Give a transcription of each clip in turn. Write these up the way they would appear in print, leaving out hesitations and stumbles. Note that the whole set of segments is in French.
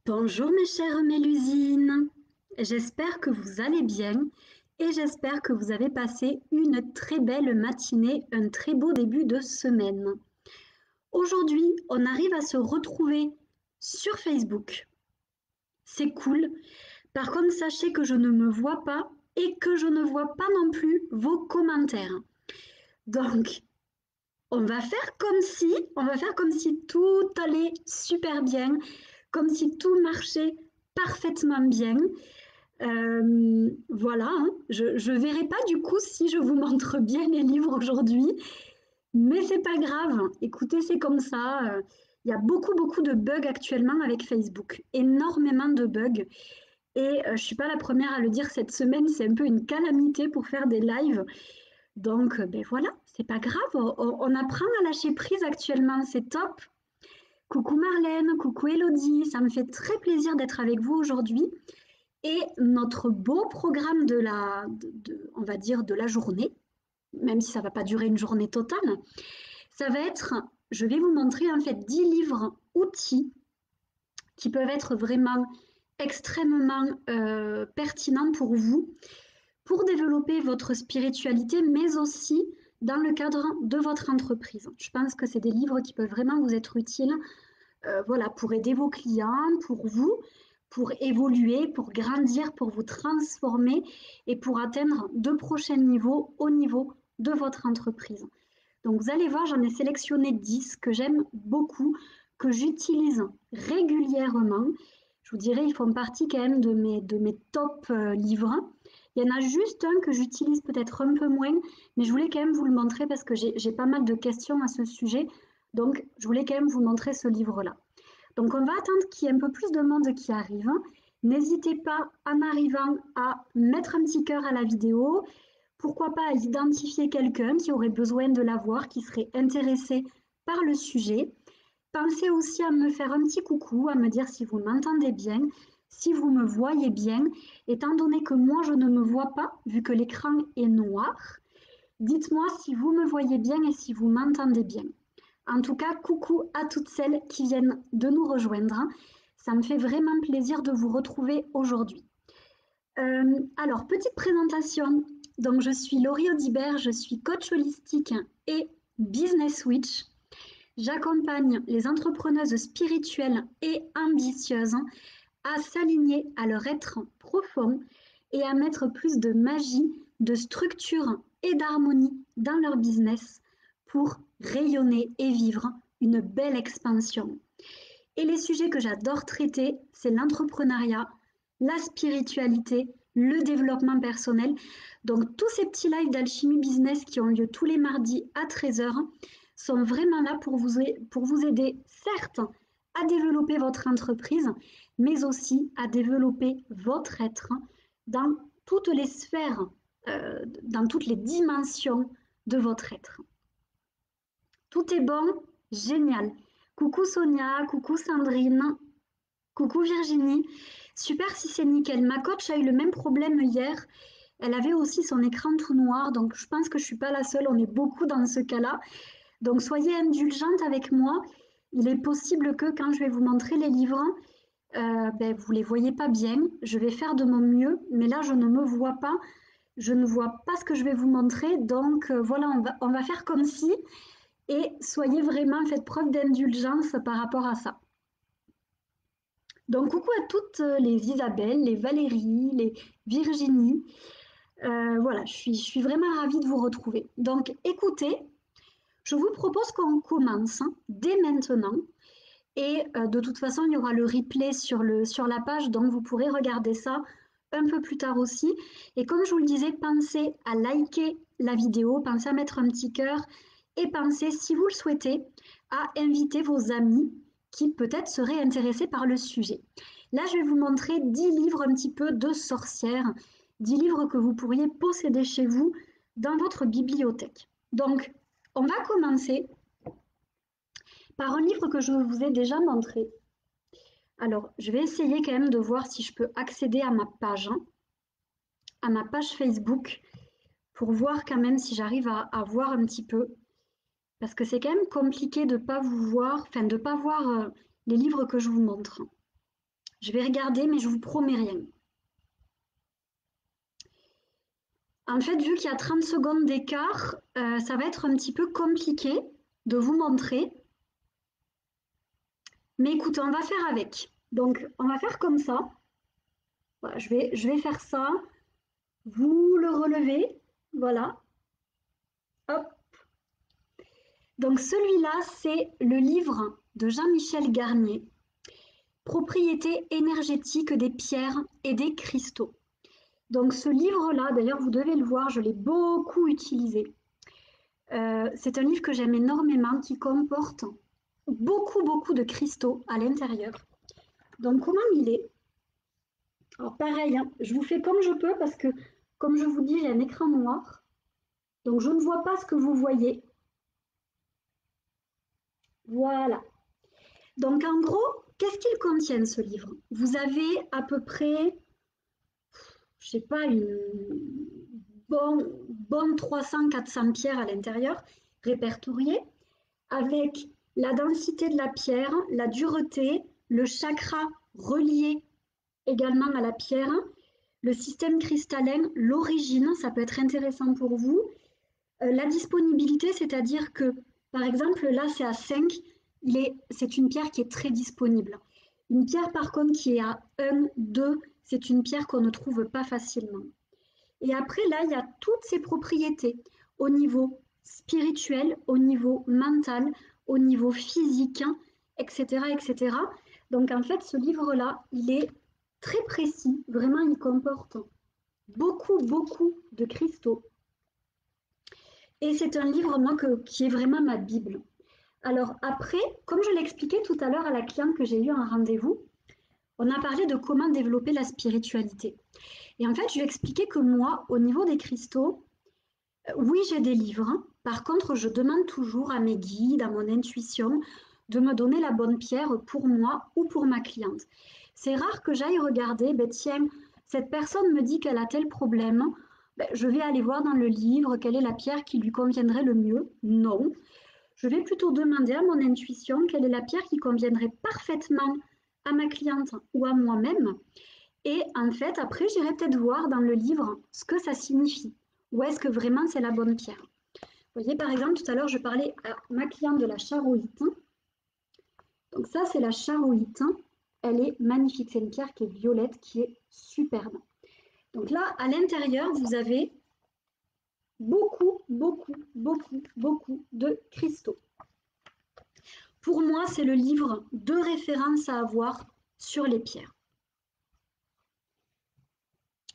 Bonjour mes chères Mélusines, j'espère que vous allez bien et j'espère que vous avez passé une très belle matinée, un très beau début de semaine. Aujourd'hui, on arrive à se retrouver sur Facebook. C'est cool. Par contre, sachez que je ne me vois pas et que je ne vois pas non plus vos commentaires. Donc, on va faire comme si tout allait super bien, comme si tout marchait parfaitement bien. Voilà, hein. Je verrai pas du coup si je vous montre bien les livres aujourd'hui, mais c'est pas grave. Écoutez, c'est comme ça. Il y a beaucoup de bugs actuellement avec Facebook, énormément de bugs. Et je suis pas la première à le dire cette semaine, c'est un peu une calamité pour faire des lives. Donc, ben voilà, c'est pas grave. On apprend à lâcher prise actuellement, c'est top. Coucou Marlène, coucou Elodie, ça me fait très plaisir d'être avec vous aujourd'hui. Et notre beau programme on va dire, de la journée, même si ça ne va pas durer une journée totale, ça va être, je vais vous montrer en fait 10 livres outils qui peuvent être vraiment extrêmement pertinents pour vous, pour développer votre spiritualité, mais aussi dans le cadre de votre entreprise. Je pense que c'est des livres qui peuvent vraiment vous être utiles, voilà, pour aider vos clients, pour vous, pour évoluer, pour grandir, pour vous transformer et pour atteindre de prochains niveaux au niveau de votre entreprise. Donc vous allez voir, j'en ai sélectionné 10 que j'aime beaucoup, que j'utilise régulièrement. Je vous dirais, ils font partie quand même de mes top livres. Il y en a juste un que j'utilise peut-être un peu moins, mais je voulais quand même vous le montrer parce que j'ai pas mal de questions à ce sujet. Donc, je voulais quand même vous montrer ce livre-là. Donc, on va attendre qu'il y ait un peu plus de monde qui arrive. N'hésitez pas, en arrivant, à mettre un petit cœur à la vidéo. Pourquoi pas à identifier quelqu'un qui aurait besoin de la voir, qui serait intéressé par le sujet. Pensez aussi à me faire un petit coucou, à me dire si vous m'entendez bien, si vous me voyez bien, étant donné que moi je ne me vois pas, vu que l'écran est noir. Dites-moi si vous me voyez bien et si vous m'entendez bien. En tout cas, coucou à toutes celles qui viennent de nous rejoindre. Ça me fait vraiment plaisir de vous retrouver aujourd'hui. Alors, petite présentation. Donc, je suis Laurie Audibert, je suis coach holistique et business witch. J'accompagne les entrepreneuses spirituelles et ambitieuses à s'aligner à leur être profond et à mettre plus de magie, de structure et d'harmonie dans leur business pour rayonner et vivre une belle expansion. Et les sujets que j'adore traiter, c'est l'entrepreneuriat, la spiritualité, le développement personnel. Donc tous ces petits lives d'Alchimie Business qui ont lieu tous les mardis à 13h sont vraiment là pour vous aider, certes, à développer votre entreprise, mais aussi à développer votre être dans toutes les sphères, dans toutes les dimensions de votre être. Tout est bon? Génial. Coucou Sonia, coucou Sandrine, coucou Virginie. Super si c'est nickel. Ma coach a eu le même problème hier. Elle avait aussi son écran tout noir, donc je pense que je ne suis pas la seule. On est beaucoup dans ce cas-là. Donc soyez indulgente avec moi. Il est possible que quand je vais vous montrer les livres, ben, vous ne les voyez pas bien. Je vais faire de mon mieux, mais là je ne me vois pas. Je ne vois pas ce que je vais vous montrer. Donc voilà, on va faire comme si. Et soyez vraiment, faites preuve d'indulgence par rapport à ça. Donc coucou à toutes les Isabelle, les Valérie, les Virginie. Voilà, je suis vraiment ravie de vous retrouver. Donc écoutez, je vous propose qu'on commence dès maintenant. Et de toute façon, il y aura le replay sur la page, donc vous pourrez regarder ça un peu plus tard aussi. Et comme je vous le disais, pensez à liker la vidéo, pensez à mettre un petit cœur et pensez, si vous le souhaitez, à inviter vos amis qui peut-être seraient intéressés par le sujet. Là, je vais vous montrer 10 livres un petit peu de sorcières, 10 livres que vous pourriez posséder chez vous dans votre bibliothèque. Donc, on va commencer par un livre que je vous ai déjà montré. Alors, je vais essayer quand même de voir si je peux accéder à ma page, hein, à ma page Facebook, pour voir quand même si j'arrive à voir un petit peu. Parce que c'est quand même compliqué de ne pas vous voir, enfin de ne pas voir les livres que je vous montre. Je vais regarder, mais je vous promets rien. En fait, vu qu'il y a 30 secondes d'écart, ça va être un petit peu compliqué de vous montrer. Mais écoutez, on va faire avec. Donc, on va faire comme ça. Voilà, je vais faire ça. Vous le relevez. Voilà. Hop. Donc, celui-là, c'est le livre de Jean-Michel Garnier, Propriétés énergétiques des pierres et des cristaux. Donc, ce livre-là, d'ailleurs, vous devez le voir, je l'ai beaucoup utilisé. C'est un livre que j'aime énormément, qui comporte beaucoup de cristaux à l'intérieur. Donc, comment il est? Alors, pareil, hein, je vous fais comme je peux parce que, comme je vous dis, j'ai un écran noir. Donc, je ne vois pas ce que vous voyez. Voilà. Donc, en gros, qu'est-ce qu'il contient, ce livre? Vous avez à peu près, je sais pas, une bonne 300-400 pierres à l'intérieur, répertoriées, avec la densité de la pierre, la dureté, le chakra relié également à la pierre, le système cristallin, l'origine, ça peut être intéressant pour vous, la disponibilité, c'est-à-dire que, par exemple, là, c'est à 5, c'est une pierre qui est très disponible. Une pierre, par contre, qui est à 1, 2, c'est une pierre qu'on ne trouve pas facilement. Et après, là, il y a toutes ses propriétés au niveau spirituel, au niveau mental, au niveau physique, etc., etc. Donc, en fait, ce livre-là, il est très précis. Vraiment, il comporte beaucoup de cristaux. Et c'est un livre, moi, qui est vraiment ma Bible. Alors après, comme je l'expliquais tout à l'heure à la cliente que j'ai eu en rendez-vous, on a parlé de comment développer la spiritualité. Et en fait, je lui ai expliqué que moi, au niveau des cristaux, oui, j'ai des livres. Par contre, je demande toujours à mes guides, à mon intuition, de me donner la bonne pierre pour moi ou pour ma cliente. C'est rare que j'aille regarder, ben tiens, cette personne me dit qu'elle a tel problème, ben, je vais aller voir dans le livre quelle est la pierre qui lui conviendrait le mieux. Non, je vais plutôt demander à mon intuition quelle est la pierre qui conviendrait parfaitement à ma cliente ou à moi-même. Et en fait, après, j'irai peut-être voir dans le livre ce que ça signifie. Ou est-ce que vraiment c'est la bonne pierre? Vous voyez, par exemple, tout à l'heure, je parlais à ma cliente de la charoïte. Donc ça, c'est la charoïte. Elle est magnifique. C'est une pierre qui est violette, qui est superbe. Donc là, à l'intérieur, vous avez beaucoup de cristaux. Pour moi, c'est le livre de référence à avoir sur les pierres.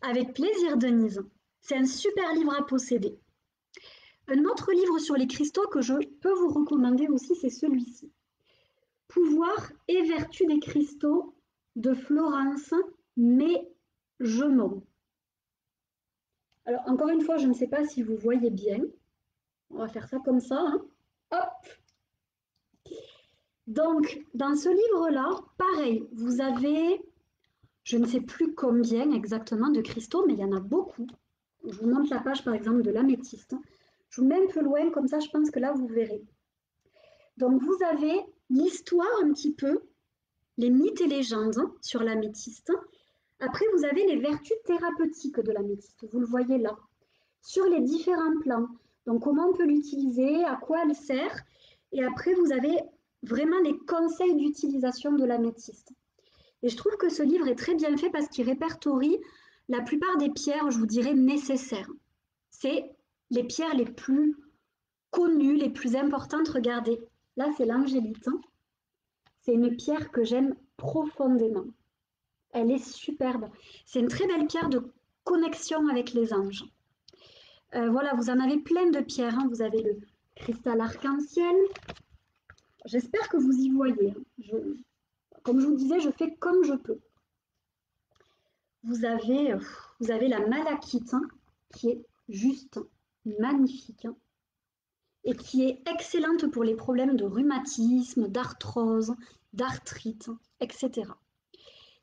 Avec plaisir, Denise. C'est un super livre à posséder. Un autre livre sur les cristaux que je peux vous recommander aussi, c'est celui-ci. Pouvoir et vertu des cristaux de Florence Maigemont. Alors, encore une fois, je ne sais pas si vous voyez bien. On va faire ça comme ça. Hein. Hop. Donc, dans ce livre-là, pareil, vous avez, je ne sais plus combien exactement de cristaux, mais il y en a beaucoup. Je vous montre la page, par exemple, de l'améthyste. Je vous mets un peu loin, comme ça, je pense que là, vous verrez. Donc, vous avez l'histoire un petit peu, les mythes et légendes sur l'améthyste. Après, vous avez les vertus thérapeutiques de l'améthyste. Vous le voyez là. Sur les différents plans. Donc, comment on peut l'utiliser, à quoi elle sert. Et après, vous avez vraiment les conseils d'utilisation de l'améthyste. Et je trouve que ce livre est très bien fait parce qu'il répertorie la plupart des pierres, je vous dirais, nécessaires. C'est les pierres les plus connues, les plus importantes. Regardez, là, c'est l'angélite. C'est une pierre que j'aime profondément. Elle est superbe. C'est une très belle pierre de connexion avec les anges. Voilà, vous en avez plein de pierres. Hein. Vous avez le cristal arc-en-ciel. J'espère que vous y voyez. Comme je vous disais, je fais comme je peux. Vous avez la malachite hein, qui est juste magnifique hein, et qui est excellente pour les problèmes de rhumatisme, d'arthrose, d'arthrite, etc.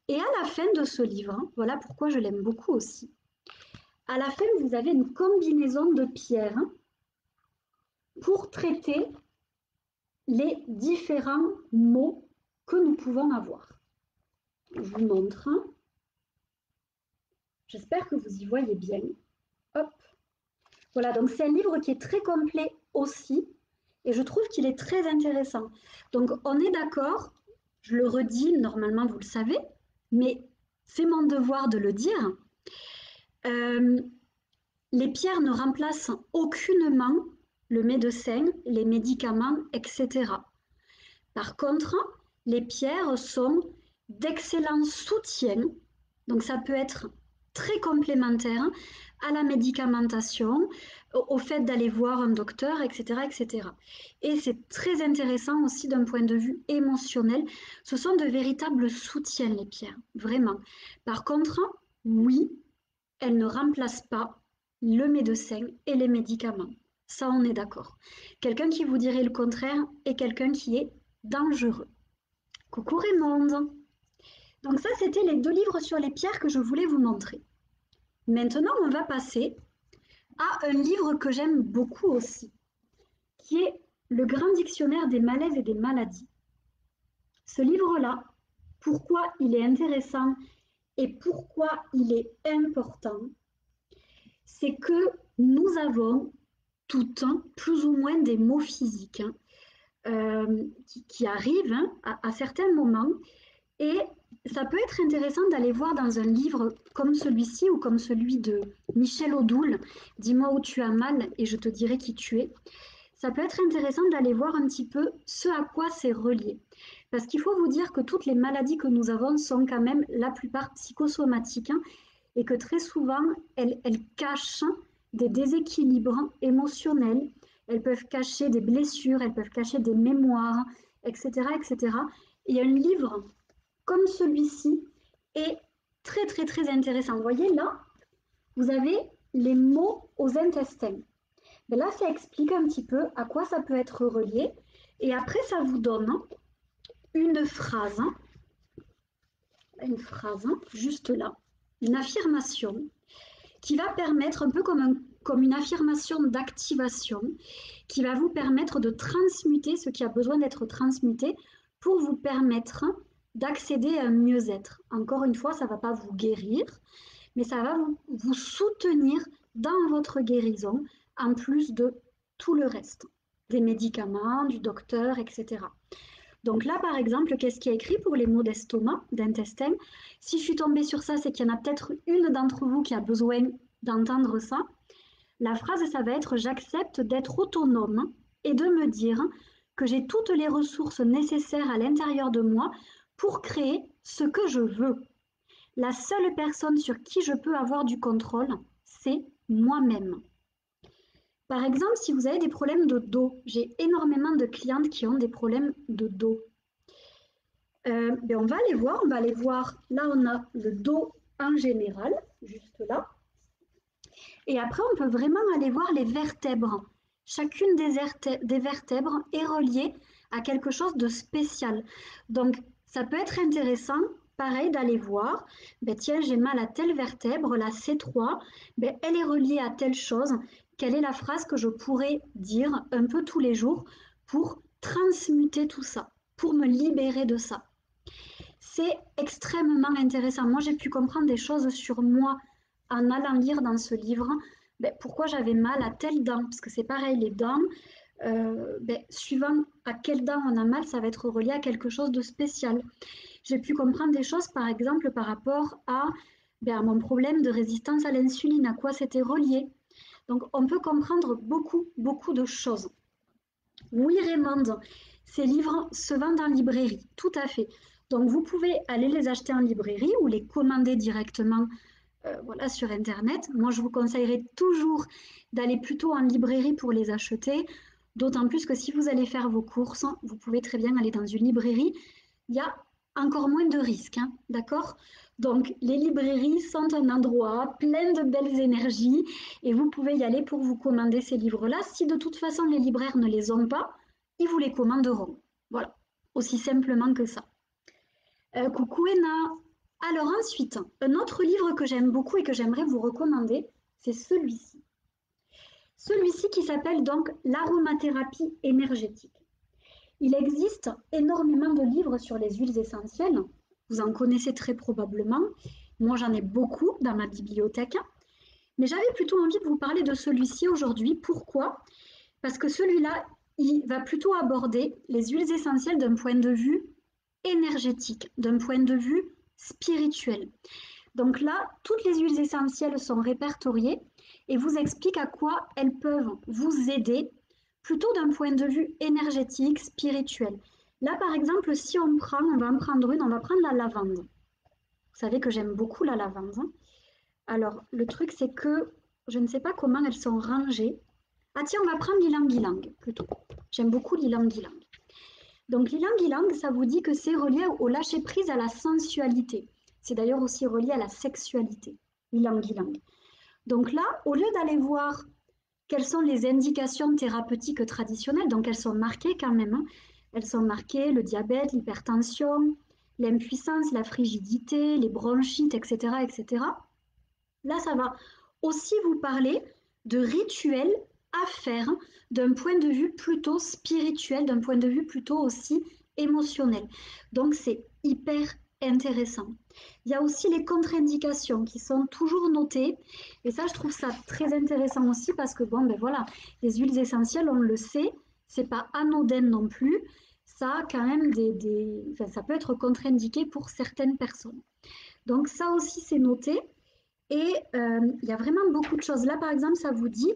Et à la fin de ce livre, hein, voilà pourquoi je l'aime beaucoup aussi, à la fin, vous avez une combinaison de pierres pour traiter les différents maux que nous pouvons avoir. Je vous montre. J'espère que vous y voyez bien. Hop. Voilà, donc c'est un livre qui est très complet aussi, et je trouve qu'il est très intéressant. Donc on est d'accord, je le redis, normalement vous le savez, mais c'est mon devoir de le dire. Euh, les pierres ne remplacent aucunement le médecin, les médicaments, etc. Par contre, les pierres sont d'excellents soutiens, donc ça peut être très complémentaire à la médicamentation, au fait d'aller voir un docteur, etc., etc. Et c'est très intéressant aussi d'un point de vue émotionnel. Ce sont de véritables soutiens, les pierres, vraiment. Par contre, oui, elles ne remplacent pas le médecin et les médicaments. Ça, on est d'accord. Quelqu'un qui vous dirait le contraire est quelqu'un qui est dangereux. Coucou Raymond. Donc ça, c'était les 2 livres sur les pierres que je voulais vous montrer. Maintenant, on va passer à un livre que j'aime beaucoup aussi, qui est Le Grand Dictionnaire des malaises et des maladies. Ce livre-là, pourquoi il est intéressant et pourquoi il est important, c'est que nous avons toutes plus ou moins des maux physiques qui arrivent à certains moments. Et ça peut être intéressant d'aller voir dans un livre comme celui-ci ou comme celui de Michel Odoul, Dis-moi où tu as mal et je te dirai qui tu es. Ça peut être intéressant d'aller voir un petit peu ce à quoi c'est relié. Parce qu'il faut vous dire que toutes les maladies que nous avons sont quand même la plupart psychosomatiques et que très souvent, elles cachent des déséquilibres émotionnels, elles peuvent cacher des blessures, elles peuvent cacher des mémoires, etc. etc. Et un livre comme celui-ci est très très très intéressant. Vous voyez là, vous avez les mots aux intestins. Mais là, ça explique un petit peu à quoi ça peut être relié. Et après, ça vous donne une phrase juste là, une affirmation qui va permettre un peu comme une affirmation d'activation, qui va vous permettre de transmuter ce qui a besoin d'être transmuté pour vous permettre d'accéder à un mieux-être. Encore une fois, ça ne va pas vous guérir, mais ça va vous soutenir dans votre guérison, en plus de tout le reste, des médicaments, du docteur, etc. Donc là, par exemple, qu'est-ce qui est écrit pour les maux d'estomac, d'intestin? Si je suis tombée sur ça, c'est qu'il y en a peut-être une d'entre vous qui a besoin d'entendre ça. La phrase, ça va être: j'accepte d'être autonome et de me dire que j'ai toutes les ressources nécessaires à l'intérieur de moi pour créer ce que je veux. La seule personne sur qui je peux avoir du contrôle, c'est moi-même. Par exemple, si vous avez des problèmes de dos, j'ai énormément de clientes qui ont des problèmes de dos. On va aller voir. Là, on a le dos en général, juste là. Et après, on peut vraiment aller voir les vertèbres. Chacune des vertèbres est reliée à quelque chose de spécial. Donc, ça peut être intéressant, pareil, d'aller voir, tiens, j'ai mal à telle vertèbre, la C3, elle est reliée à telle chose. Quelle est la phrase que je pourrais dire un peu tous les jours pour transmuter tout ça, pour me libérer de ça? C'est extrêmement intéressant. Moi, j'ai pu comprendre des choses sur moi en allant lire dans ce livre pourquoi j'avais mal à telle dent. Parce que c'est pareil, les dents, suivant à quelle dent on a mal, ça va être relié à quelque chose de spécial. J'ai pu comprendre des choses, par exemple, par rapport à mon problème de résistance à l'insuline, à quoi c'était relié. Donc, on peut comprendre beaucoup, beaucoup de choses. Oui, Raymond, ces livres se vendent en librairie, tout à fait. Donc, vous pouvez aller les acheter en librairie ou les commander directement voilà, sur Internet. Moi, je vous conseillerais toujours d'aller plutôt en librairie pour les acheter, d'autant plus que si vous allez faire vos courses, vous pouvez très bien aller dans une librairie. Il y a encore moins de risques, hein, d'accord? Donc, les librairies sont un endroit plein de belles énergies et vous pouvez y aller pour vous commander ces livres-là. Si de toute façon les libraires ne les ont pas, ils vous les commanderont. Voilà, aussi simplement que ça. Coucou Ena. Alors ensuite, un autre livre que j'aime beaucoup et que j'aimerais vous recommander, c'est celui-ci. Celui-ci qui s'appelle donc l'aromathérapie énergétique. Il existe énormément de livres sur les huiles essentielles. Vous en connaissez très probablement. Moi, j'en ai beaucoup dans ma bibliothèque. Mais j'avais plutôt envie de vous parler de celui-ci aujourd'hui. Pourquoi? Parce que celui-là, il va plutôt aborder les huiles essentielles d'un point de vue énergétique, d'un point de vue spirituel. Donc là, toutes les huiles essentielles sont répertoriées et vous expliquent à quoi elles peuvent vous aider, plutôt d'un point de vue énergétique, spirituel. Là, par exemple, si on va en prendre une, on va prendre la lavande. Vous savez que j'aime beaucoup la lavande. Alors, le truc, c'est que je ne sais pas comment elles sont rangées. Ah tiens, on va prendre l'ilang-ilang plutôt. J'aime beaucoup l'ilang-ilang. Donc l'ilang-ilang, ça vous dit que c'est relié au lâcher-prise, à la sensualité. C'est d'ailleurs aussi relié à la sexualité, l'ilang-ilang. Donc là, au lieu d'aller voir quelles sont les indications thérapeutiques traditionnelles, donc elles sont marquées quand même, hein. Elles sont marquées le diabète, l'hypertension, l'impuissance, la frigidité, les bronchites, etc., etc. Là, ça va aussi vous parler de rituels à faire d'un point de vue plutôt spirituel, d'un point de vue plutôt aussi émotionnel. Donc, c'est hyper intéressant. Il y a aussi les contre-indications qui sont toujours notées. Et ça, je trouve ça très intéressant aussi parce que, bon, ben voilà, les huiles essentielles, on le sait, c'est pas anodin non plus. Ça a quand même enfin, ça peut être contre-indiqué pour certaines personnes. Donc, ça aussi, c'est noté. Et il y a vraiment beaucoup de choses. Là, par exemple, ça vous dit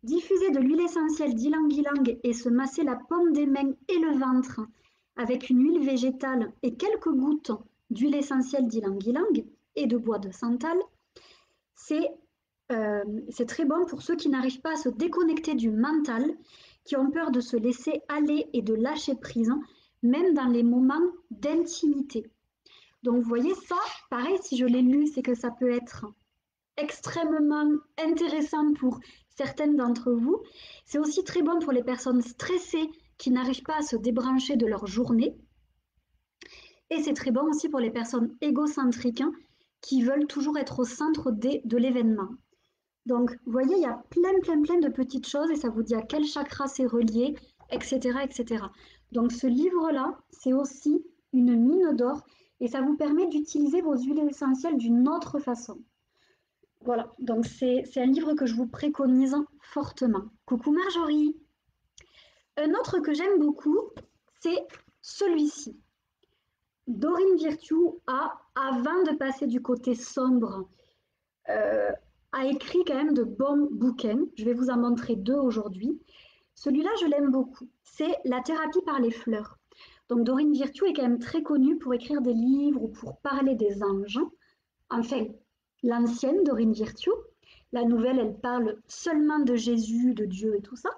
diffuser de l'huile essentielle d'ylang-ylang et se masser la paume des mains et le ventre avec une huile végétale et quelques gouttes d'huile essentielle d'ylang-ylang et de bois de santal. C'est très bon pour ceux qui n'arrivent pas à se déconnecter du mental, qui ont peur de se laisser aller et de lâcher prise, même dans les moments d'intimité. Donc, vous voyez, ça, pareil, si je l'ai lu, c'est que ça peut être extrêmement intéressant pour certaines d'entre vous. C'est aussi très bon pour les personnes stressées qui n'arrivent pas à se débrancher de leur journée. Et c'est très bon aussi pour les personnes égocentriques hein, qui veulent toujours être au centre de l'événement. Donc, vous voyez, il y a plein de petites choses et ça vous dit à quel chakra c'est relié, etc., etc. Donc, ce livre-là, c'est aussi une mine d'or et ça vous permet d'utiliser vos huiles essentielles d'une autre façon. Voilà, donc c'est un livre que je vous préconise fortement. Coucou Marjorie. Un autre que j'aime beaucoup, c'est celui-ci. Dorine Virtue avant de passer du côté sombre, a écrit quand même de bons bouquins. Je vais vous en montrer deux aujourd'hui. Celui-là, je l'aime beaucoup. C'est La thérapie par les fleurs. Donc Dorine Virtue est quand même très connue pour écrire des livres ou pour parler des anges. Enfin, l'ancienne Dorine Virtue. La nouvelle, elle parle seulement de Jésus, de Dieu et tout ça.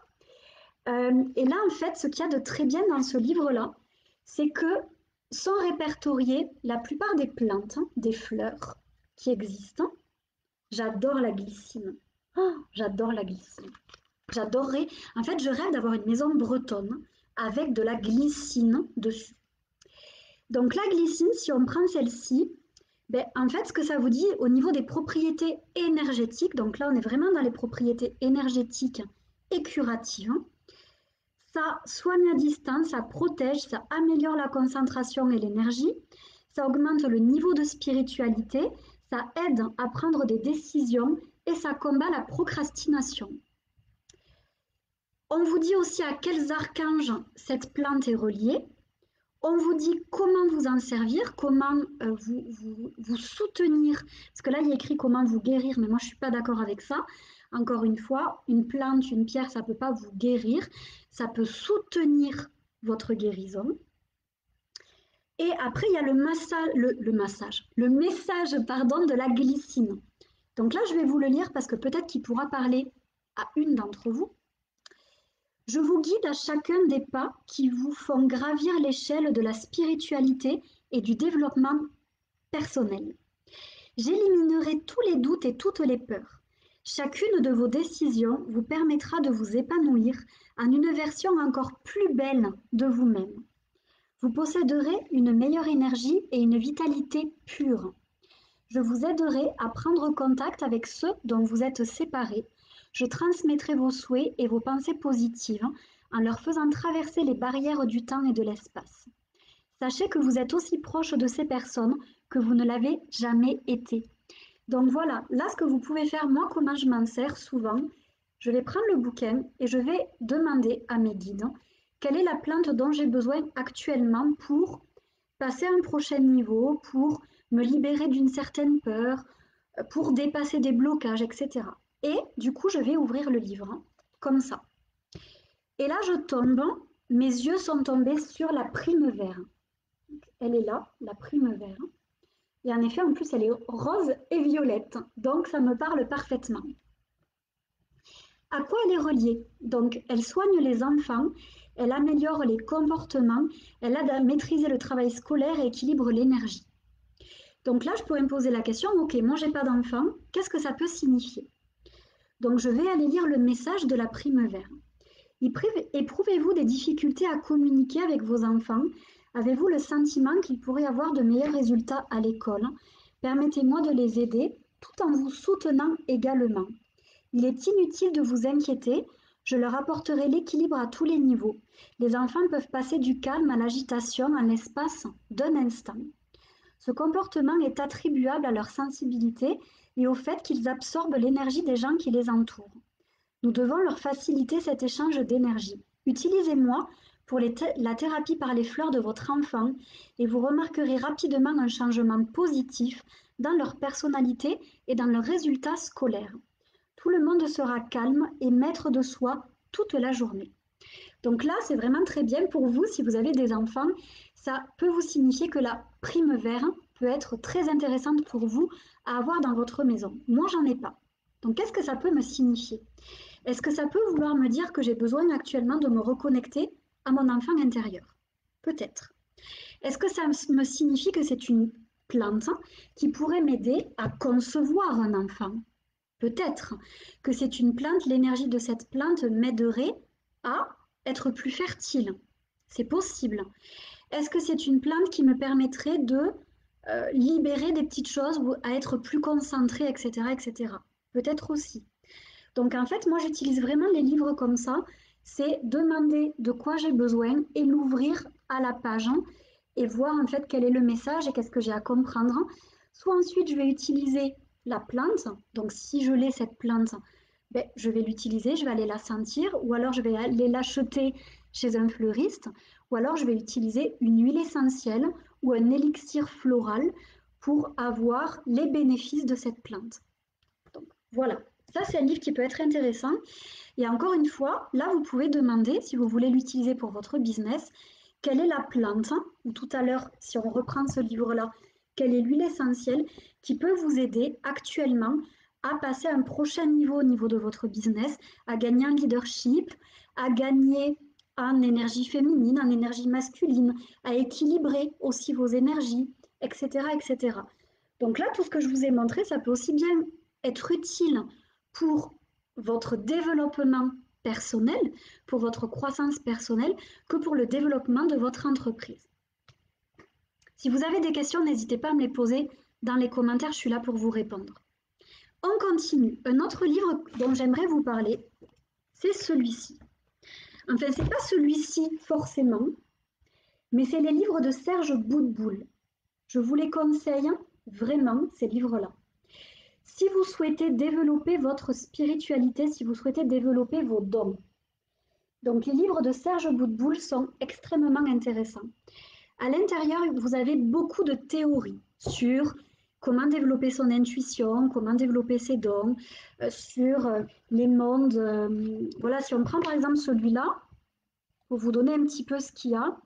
Et là, en fait, ce qu'il y a de très bien dans ce livre-là, c'est que sont répertoriées la plupart des plantes, des fleurs qui existent. J'adore la glycine. Oh, j'adore la glycine. J'adorerais. En fait, je rêve d'avoir une maison bretonne avec de la glycine dessus. Donc la glycine, si on prend celle-ci, ben, en fait, ce que ça vous dit au niveau des propriétés énergétiques, donc là, on est vraiment dans les propriétés énergétiques et curatives. Ça soigne à distance, ça protège, ça améliore la concentration et l'énergie, ça augmente le niveau de spiritualité, ça aide à prendre des décisions et ça combat la procrastination. On vous dit aussi à quels archanges cette plante est reliée. On vous dit comment vous en servir, comment vous soutenir, parce que là il y a écrit comment vous guérir, mais moi je ne suis pas d'accord avec ça. Encore une fois, une plante, une pierre, ça ne peut pas vous guérir, ça peut soutenir votre guérison. Et après, il y a le message pardon, de la glycine. Donc là, je vais vous le lire parce que peut-être qu'il pourra parler à une d'entre vous. Je vous guide à chacun des pas qui vous font gravir l'échelle de la spiritualité et du développement personnel. J'éliminerai tous les doutes et toutes les peurs. Chacune de vos décisions vous permettra de vous épanouir en une version encore plus belle de vous-même. Vous posséderez une meilleure énergie et une vitalité pure. Je vous aiderai à prendre contact avec ceux dont vous êtes séparés. Je transmettrai vos souhaits et vos pensées positives en leur faisant traverser les barrières du temps et de l'espace. sachez que vous êtes aussi proche de ces personnes que vous ne l'avez jamais été. Donc voilà, là ce que vous pouvez faire, moi comment je m'en sers souvent, je vais prendre le bouquin et je vais demander à mes guides quelle est la plante dont j'ai besoin actuellement pour passer à un prochain niveau, pour me libérer d'une certaine peur, pour dépasser des blocages, etc. Et du coup, je vais ouvrir le livre, comme ça. Et là, je tombe, mes yeux sont tombés sur la Primevère. Elle est là, la Primevère. Et en effet, en plus, elle est rose et violette, donc ça me parle parfaitement. À quoi elle est reliée? Donc, elle soigne les enfants, elle améliore les comportements, elle aide à maîtriser le travail scolaire et équilibre l'énergie. Donc là, je pourrais me poser la question, ok, moi j'ai pas d'enfant, qu'est-ce que ça peut signifier? Donc je vais aller lire le message de la Primevère. Éprouvez-vous des difficultés à communiquer avec vos enfants? Avez-vous le sentiment qu'ils pourraient avoir de meilleurs résultats à l'école? Permettez-moi de les aider tout en vous soutenant également. Il est inutile de vous inquiéter, je leur apporterai l'équilibre à tous les niveaux. Les enfants peuvent passer du calme à l'agitation en l'espace d'un instant. Ce comportement est attribuable à leur sensibilité et au fait qu'ils absorbent l'énergie des gens qui les entourent. Nous devons leur faciliter cet échange d'énergie. Utilisez-moi pour la thérapie par les fleurs de votre enfant et vous remarquerez rapidement un changement positif dans leur personnalité et dans leurs résultats scolaires. Tout le monde sera calme et maître de soi toute la journée. Donc là, c'est vraiment très bien pour vous si vous avez des enfants. Ça peut vous signifier que la Primevère peut être très intéressante pour vous à avoir dans votre maison. Moi, j'en ai pas. Donc, qu'est-ce que ça peut me signifier? Est-ce que ça peut vouloir me dire que j'ai besoin actuellement de me reconnecter à mon enfant intérieur? Peut-être. Est-ce que ça me signifie que c'est une plante qui pourrait m'aider à concevoir un enfant? Peut-être que c'est une plante, l'énergie de cette plante m'aiderait à être plus fertile. C'est possible. Est-ce que c'est une plante qui me permettrait de libérer des petites choses ou à être plus concentrée, etc., etc. Peut-être aussi. Donc en fait, moi j'utilise vraiment les livres comme ça. C'est demander de quoi j'ai besoin et l'ouvrir à la page et voir en fait quel est le message et qu'est-ce que j'ai à comprendre. Soit ensuite je vais utiliser la plante. Donc si je l'ai cette plante, ben, je vais l'utiliser, je vais aller la sentir ou alors je vais aller l'acheter chez un fleuriste ou alors je vais utiliser une huile essentielle ou un élixir floral pour avoir les bénéfices de cette plante. Donc voilà. Ça, c'est un livre qui peut être intéressant. Et encore une fois, là, vous pouvez demander, si vous voulez l'utiliser pour votre business, quelle est la plante, ou tout à l'heure, si on reprend ce livre-là, quelle est l'huile essentielle qui peut vous aider actuellement à passer à un prochain niveau au niveau de votre business, à gagner en leadership, à gagner en énergie féminine, en énergie masculine, à équilibrer aussi vos énergies, etc., etc. Donc là, tout ce que je vous ai montré, ça peut aussi bien être utile pour votre développement personnel, pour votre croissance personnelle, que pour le développement de votre entreprise. Si vous avez des questions, n'hésitez pas à me les poser dans les commentaires, je suis là pour vous répondre. On continue. Un autre livre dont j'aimerais vous parler, c'est celui-ci. Enfin, c'est pas celui-ci forcément, mais c'est les livres de Serge Boutboul. Je vous les conseille vraiment, ces livres-là. Si vous souhaitez développer votre spiritualité, si vous souhaitez développer vos dons. Donc les livres de Serge Boutboul sont extrêmement intéressants. À l'intérieur, vous avez beaucoup de théories sur comment développer son intuition, comment développer ses dons, sur les mondes. Voilà, si on prend par exemple celui-là, pour vous donner un petit peu ce qu'il y a,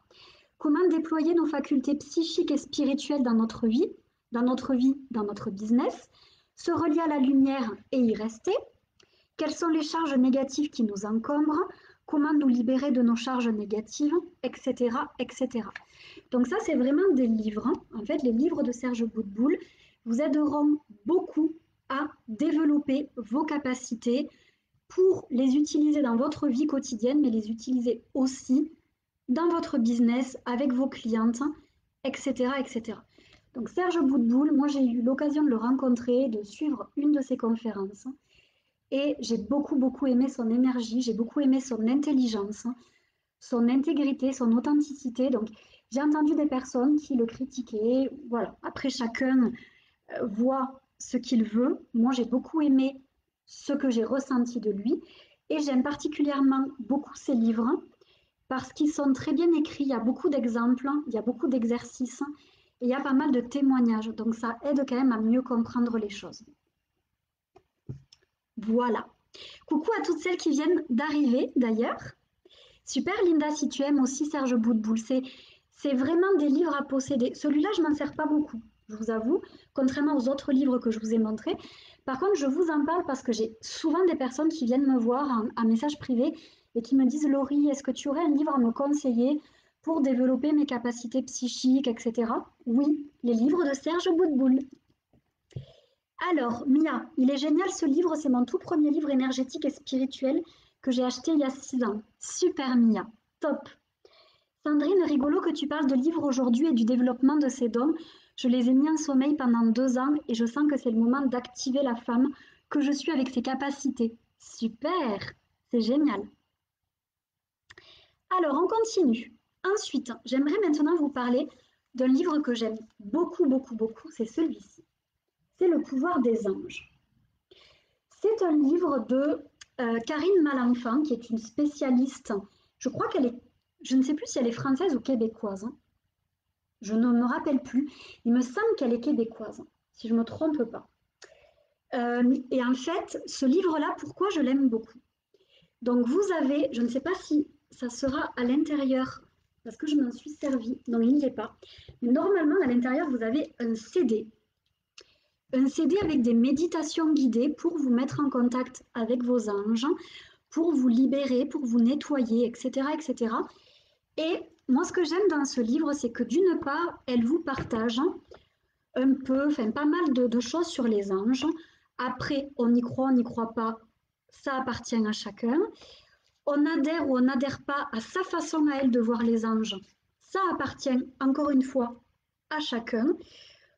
comment déployer nos facultés psychiques et spirituelles dans notre vie, dans notre business, se relier à la lumière et y rester, quelles sont les charges négatives qui nous encombrent, comment nous libérer de nos charges négatives, etc., etc. Donc ça, c'est vraiment des livres. En fait, les livres de Serge Boutboul vous aideront beaucoup à développer vos capacités pour les utiliser dans votre vie quotidienne, mais les utiliser aussi dans votre business, avec vos clientes, etc., etc. Donc Serge Boutboul, moi j'ai eu l'occasion de le rencontrer, de suivre une de ses conférences et j'ai beaucoup aimé son énergie, j'ai beaucoup aimé son intelligence, son intégrité, son authenticité. Donc J'ai entendu des personnes qui le critiquaient. Voilà. Après, chacun voit ce qu'il veut. Moi, j'ai beaucoup aimé ce que j'ai ressenti de lui et j'aime particulièrement beaucoup ses livres parce qu'ils sont très bien écrits. Il y a beaucoup d'exemples, il y a beaucoup d'exercices et il y a pas mal de témoignages. Donc, ça aide quand même à mieux comprendre les choses. Voilà. Coucou à toutes celles qui viennent d'arriver d'ailleurs. Super Linda, si tu aimes aussi Serge Boutboul, c'est vraiment des livres à posséder. Celui-là, je m'en sers pas beaucoup, je vous avoue, contrairement aux autres livres que je vous ai montrés. Par contre, je vous en parle parce que j'ai souvent des personnes qui viennent me voir en message privé et qui me disent, Laurie, est-ce que tu aurais un livre à me conseiller pour développer mes capacités psychiques, etc. Oui, les livres de Serge Boutboul. Alors, Mia, il est génial ce livre, c'est mon tout premier livre énergétique et spirituel que j'ai acheté il y a 6 ans. Super Mia, top. Sandrine, rigolo que tu parles de livres aujourd'hui et du développement de ces dons. Je les ai mis en sommeil pendant 2 ans et je sens que c'est le moment d'activer la femme que je suis avec ses capacités. Super, c'est génial. Alors, on continue. Ensuite, j'aimerais maintenant vous parler d'un livre que j'aime beaucoup, beaucoup, beaucoup. C'est celui-ci. C'est Le pouvoir des anges. C'est un livre de Karine Malenfant, qui est une spécialiste. Je crois qu'elle est, je ne sais plus si elle est française ou québécoise, hein. Je ne me rappelle plus. Il me semble qu'elle est québécoise, si je ne me trompe pas. Et en fait, ce livre-là, pourquoi je l'aime beaucoup? Donc vous avez, je ne sais pas si ça sera à l'intérieur, parce que je m'en suis servie, non, il n'y est pas. Mais normalement, à l'intérieur, vous avez un CD. Un CD avec des méditations guidées pour vous mettre en contact avec vos anges, pour vous libérer, pour vous nettoyer, etc., etc. Et moi, ce que j'aime dans ce livre, c'est que d'une part, elle vous partage un peu, enfin pas mal de choses sur les anges. Après, on y croit, on n'y croit pas, ça appartient à chacun. On adhère ou on n'adhère pas à sa façon à elle de voir les anges. Ça appartient encore une fois à chacun.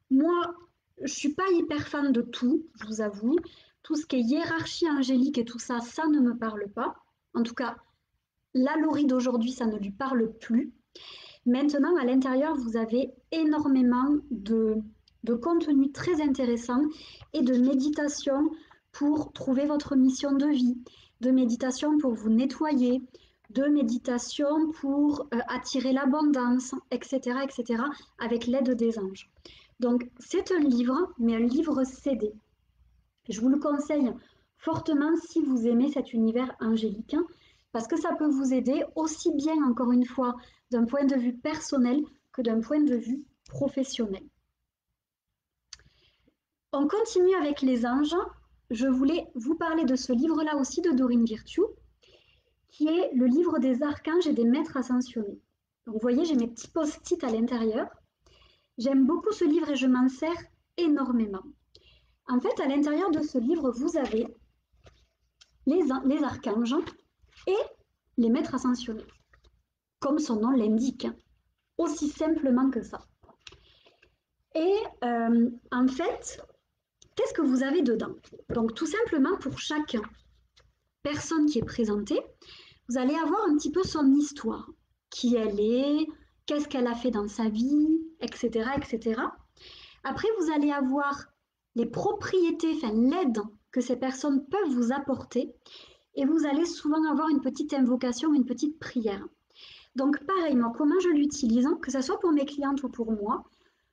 Moi, je ne suis pas hyper fan de tout, je vous avoue. Tout ce qui est hiérarchie angélique et tout ça, ça ne me parle pas. En tout cas, la Laurie d'aujourd'hui, ça ne lui parle plus. Maintenant, à l'intérieur, vous avez énormément de contenu très intéressant et de méditation pour trouver votre mission de vie, de méditation pour vous nettoyer, de méditation pour attirer l'abondance, etc., etc., avec l'aide des anges. Donc, c'est un livre, mais un livre CD. Je vous le conseille fortement si vous aimez cet univers angélique, parce que ça peut vous aider aussi bien, encore une fois, d'un point de vue personnel que d'un point de vue professionnel. On continue avec les anges. Je voulais vous parler de ce livre-là aussi de Dorine Virtue, qui est le livre des archanges et des maîtres ascensionnés. Donc, vous voyez, j'ai mes petits post-it à l'intérieur. J'aime beaucoup ce livre et je m'en sers énormément. En fait, à l'intérieur de ce livre, vous avez les archanges et les maîtres ascensionnés, comme son nom l'indique, aussi simplement que ça. Et en fait, qu'est-ce que vous avez dedans? Donc tout simplement, pour chaque personne qui est présentée, vous allez avoir un petit peu son histoire, qui elle est, qu'est-ce qu'elle a fait dans sa vie, etc., etc. Après, vous allez avoir les propriétés, enfin l'aide que ces personnes peuvent vous apporter, et vous allez souvent avoir une petite invocation, une petite prière. Donc pareil, moi, comment je l'utilise, que ce soit pour mes clientes ou pour moi,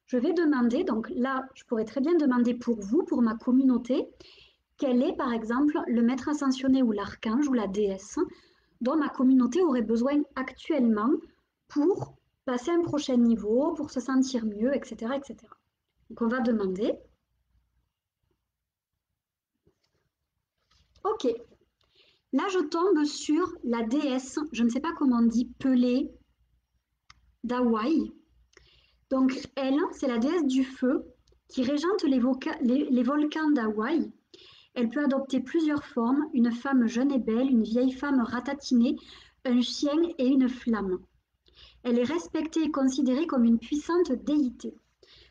je vais demander, donc là, je pourrais très bien demander pour vous, pour ma communauté, quel est par exemple le maître ascensionné ou l'archange ou la déesse dont ma communauté aurait besoin actuellement pour passer à un prochain niveau, pour se sentir mieux, etc., etc. Donc on va demander. Ok, là je tombe sur la déesse, je ne sais pas comment on dit, Pelée d'Hawaï. Donc elle, c'est la déesse du feu qui régente les volcans d'Hawaï. Elle peut adopter plusieurs formes, une femme jeune et belle, une vieille femme ratatinée, un chien et une flamme. Elle est respectée et considérée comme une puissante déité.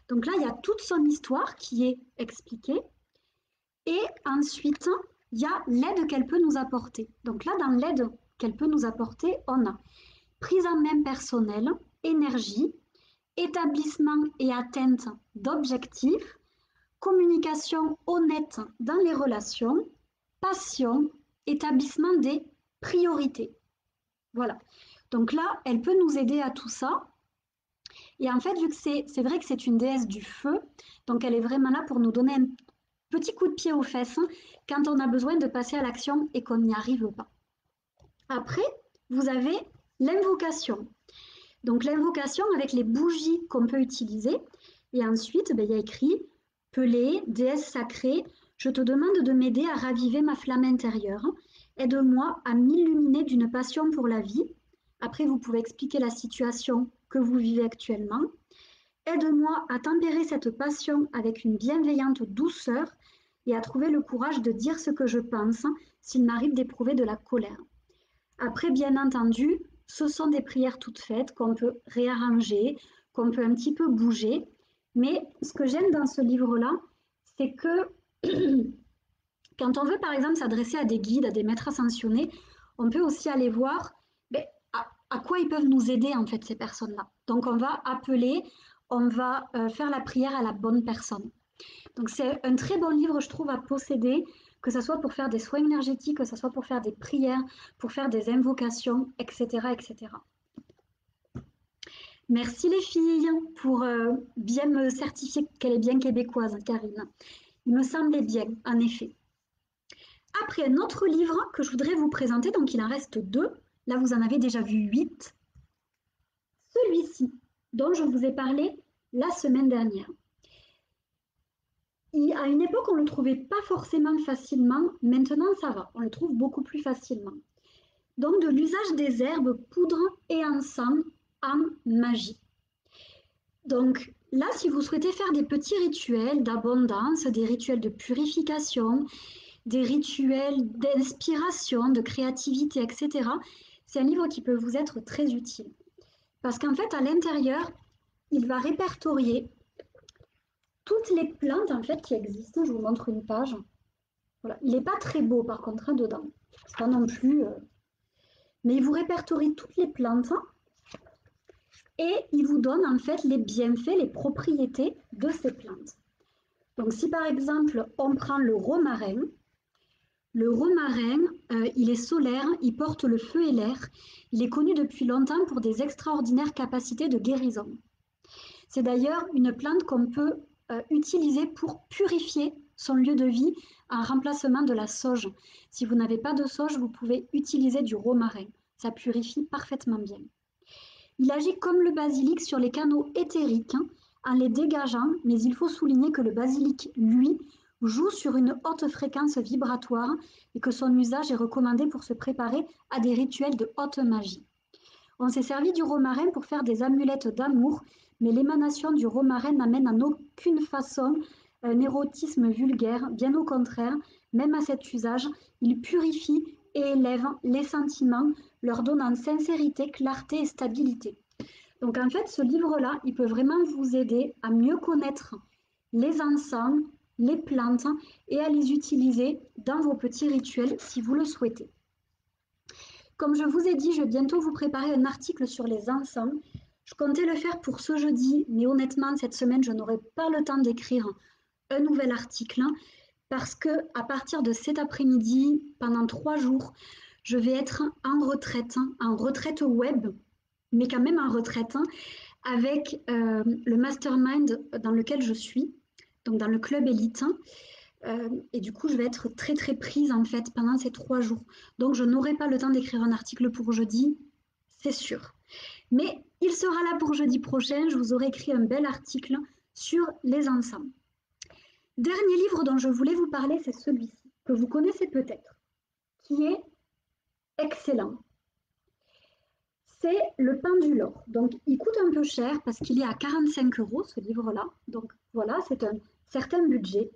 Donc là, il y a toute son histoire qui est expliquée. Et ensuite, il y a l'aide qu'elle peut nous apporter. Donc là, dans l'aide qu'elle peut nous apporter, on a prise en main personnelle, énergie, établissement et atteinte d'objectifs, communication honnête dans les relations, passion, établissement des priorités. Voilà. Donc là, elle peut nous aider à tout ça. Et en fait, vu que c'est vrai que c'est une déesse du feu, donc elle est vraiment là pour nous donner un petit coup de pied aux fesses quand on a besoin de passer à l'action et qu'on n'y arrive pas. Après, vous avez l'invocation. Donc l'invocation avec les bougies qu'on peut utiliser. Et ensuite, il y a écrit Pelée, déesse sacrée, je te demande de m'aider à raviver ma flamme intérieure. Aide-moi à m'illuminer d'une passion pour la vie. Après, vous pouvez expliquer la situation que vous vivez actuellement. Aide-moi à tempérer cette passion avec une bienveillante douceur et à trouver le courage de dire ce que je pense s'il m'arrive d'éprouver de la colère. Après, bien entendu, ce sont des prières toutes faites qu'on peut réarranger, qu'on peut un petit peu bouger. Mais ce que j'aime dans ce livre-là, c'est que quand on veut, par exemple, s'adresser à des guides, à des maîtres ascensionnés, on peut aussi aller voir ben, à quoi ils peuvent nous aider, en fait, ces personnes-là. Donc, on va appeler, on va faire la prière à la bonne personne. Donc, c'est un très bon livre, je trouve, à posséder, que ce soit pour faire des soins énergétiques, que ce soit pour faire des prières, pour faire des invocations, etc., etc. Merci les filles pour bien me certifier qu'elle est bien québécoise, Karine. Il me semblait bien, en effet. Après, un autre livre que je voudrais vous présenter, donc il en reste deux. Là, vous en avez déjà vu 8. Celui-ci, dont je vous ai parlé la semaine dernière. À une époque, on ne le trouvait pas forcément facilement. Maintenant, ça va. On le trouve beaucoup plus facilement. Donc, de l'usage des herbes, poudre et encens en magie. Donc, là, si vous souhaitez faire des petits rituels d'abondance, des rituels de purification, des rituels d'inspiration, de créativité, etc., c'est un livre qui peut vous être très utile. Parce qu'en fait, à l'intérieur, il va répertorier toutes les plantes en fait, qui existent. Je vous montre une page. Voilà. Il n'est pas très beau par contre dedans. C'est pas non plus. Mais il vous répertorie toutes les plantes et il vous donne en fait les bienfaits, les propriétés de ces plantes. Donc si par exemple on prend le romarin, il est solaire, il porte le feu et l'air. Il est connu depuis longtemps pour des extraordinaires capacités de guérison. C'est d'ailleurs une plante qu'on peut utiliser pour purifier son lieu de vie en remplacement de la sauge. Si vous n'avez pas de sauge, vous pouvez utiliser du romarin. Ça purifie parfaitement bien. Il agit comme le basilic sur les canaux éthériques en les dégageant, mais il faut souligner que le basilic, lui, joue sur une haute fréquence vibratoire et que son usage est recommandé pour se préparer à des rituels de haute magie. On s'est servi du romarin pour faire des amulettes d'amour, mais l'émanation du romarin n'amène en aucune façon un érotisme vulgaire, bien au contraire, même à cet usage, il purifie et élève les sentiments, leur donnant sincérité, clarté et stabilité. Donc en fait, ce livre-là, il peut vraiment vous aider à mieux connaître les encens, les plantes et à les utiliser dans vos petits rituels si vous le souhaitez. Comme je vous ai dit, je vais bientôt vous préparer un article sur les encens. Je comptais le faire pour ce jeudi, mais honnêtement, cette semaine, je n'aurai pas le temps d'écrire un nouvel article parce que à partir de cet après-midi, pendant 3 jours, je vais être en retraite web, mais quand même en retraite, avec le mastermind dans lequel je suis, donc dans le club élite. Et du coup, je vais être très très prise en fait pendant ces 3 jours. Donc, je n'aurai pas le temps d'écrire un article pour jeudi, c'est sûr. Mais il sera là pour jeudi prochain. Je vous aurai écrit un bel article sur les encens. Dernier livre dont je voulais vous parler, c'est celui-ci, que vous connaissez peut-être, qui est excellent. C'est Le Pendulor. Donc, il coûte un peu cher parce qu'il est à 45 € ce livre-là. Donc, voilà, c'est un certain budget.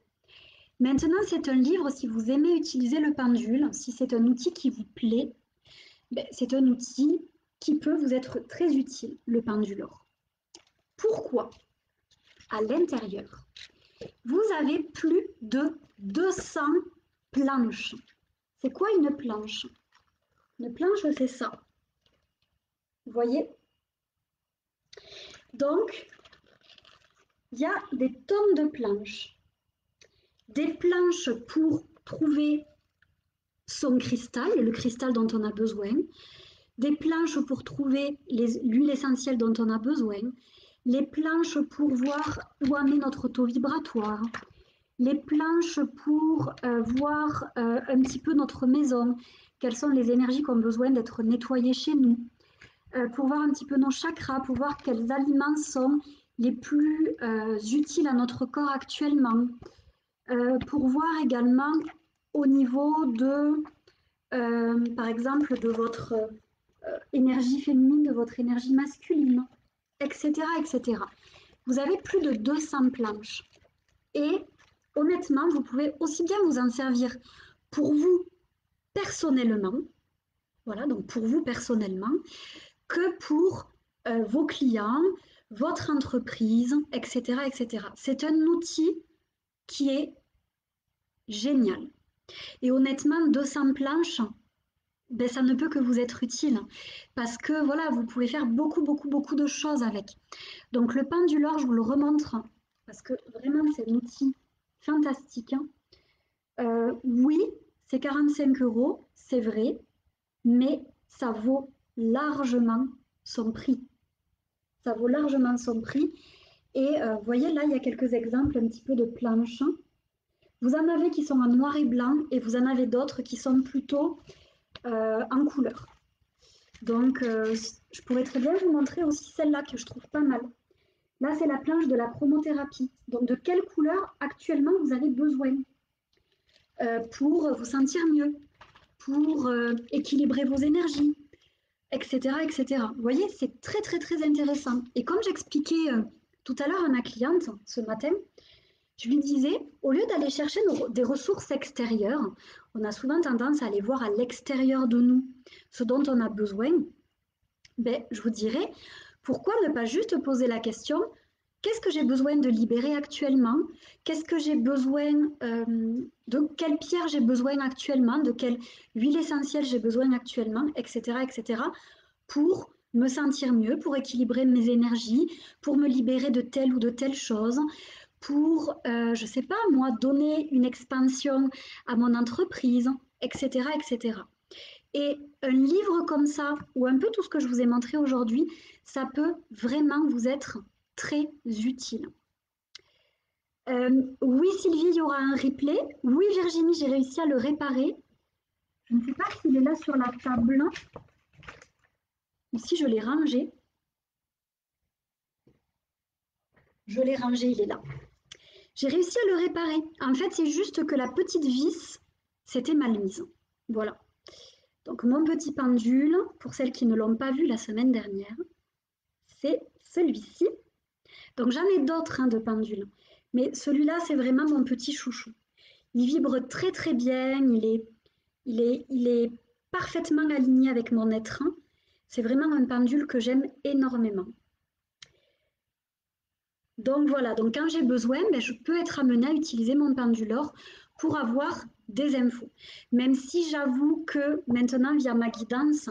Maintenant, c'est un livre, si vous aimez utiliser le pendule, si c'est un outil qui vous plaît, c'est un outil qui peut vous être très utile, le pendulor. Pourquoi? À l'intérieur, vous avez plus de 200 planches. C'est quoi une planche? Une planche, c'est ça. Vous voyez? Donc, il y a des tonnes de planches. Des planches pour trouver son cristal, le cristal dont on a besoin. Des planches pour trouver l'huile essentielle dont on a besoin. Les planches pour voir où en est notre taux vibratoire. Les planches pour voir un petit peu notre maison, quelles sont les énergies qui ont besoin d'être nettoyées chez nous, pour voir un petit peu nos chakras, pour voir quels aliments sont les plus utiles à notre corps actuellement, pour voir également au niveau de, par exemple, de votre énergie féminine, de votre énergie masculine, etc., etc. Vous avez plus de 200 planches. Et honnêtement, vous pouvez aussi bien vous en servir pour vous personnellement, voilà, donc pour vous personnellement, que pour vos clients, votre entreprise, etc., etc. C'est un outil qui est génial. Et honnêtement, 200 planches, ben, ça ne peut que vous être utile parce que voilà, vous pouvez faire beaucoup, beaucoup, beaucoup de choses avec. Donc le penduleur, je vous le remontre parce que vraiment, c'est un outil fantastique. Oui, c'est 45 €, c'est vrai, mais ça vaut largement son prix. Ça vaut largement son prix. Et vous voyez, là, il y a quelques exemples un petit peu de planches. Vous en avez qui sont en noir et blanc et vous en avez d'autres qui sont plutôt en couleur. Donc, je pourrais très bien vous montrer aussi celle-là que je trouve pas mal. Là, c'est la planche de la chromothérapie. Donc, de quelle couleur actuellement vous avez besoin pour vous sentir mieux, pour équilibrer vos énergies, etc., etc. Vous voyez, c'est très, très, très intéressant. Et comme j'expliquais tout à l'heure à ma cliente ce matin, je lui disais, au lieu d'aller chercher des ressources extérieures, on a souvent tendance à aller voir à l'extérieur de nous ce dont on a besoin. Ben, je vous dirais, pourquoi ne pas juste poser la question, qu'est-ce que j'ai besoin de libérer actuellement? Qu'est-ce que j'ai besoin, de quelle pierre j'ai besoin actuellement? De quelle huile essentielle j'ai besoin actuellement? Etc., etc. Pour me sentir mieux, pour équilibrer mes énergies, pour me libérer de telle ou de telle chose, pour, je ne sais pas moi, donner une expansion à mon entreprise, etc., etc. Et un livre comme ça, ou un peu tout ce que je vous ai montré aujourd'hui, ça peut vraiment vous être très utile. Oui, Sylvie, il y aura un replay. Oui, Virginie, j'ai réussi à le réparer. Je ne sais pas s'il est là sur la table ou si je l'ai rangé. Je l'ai rangé, il est là. J'ai réussi à le réparer. En fait, c'est juste que la petite vis s'était mal mise. Voilà. Donc, mon petit pendule, pour celles qui ne l'ont pas vu la semaine dernière, c'est celui-ci. Donc, j'en ai d'autres de pendules. Mais celui-là, c'est vraiment mon petit chouchou. Il vibre très, très bien. Il est parfaitement aligné avec mon être. C'est vraiment un pendule que j'aime énormément. Donc voilà, donc quand j'ai besoin, ben, je peux être amenée à utiliser mon penduleur pour avoir des infos. Même si j'avoue que maintenant, via ma guidance,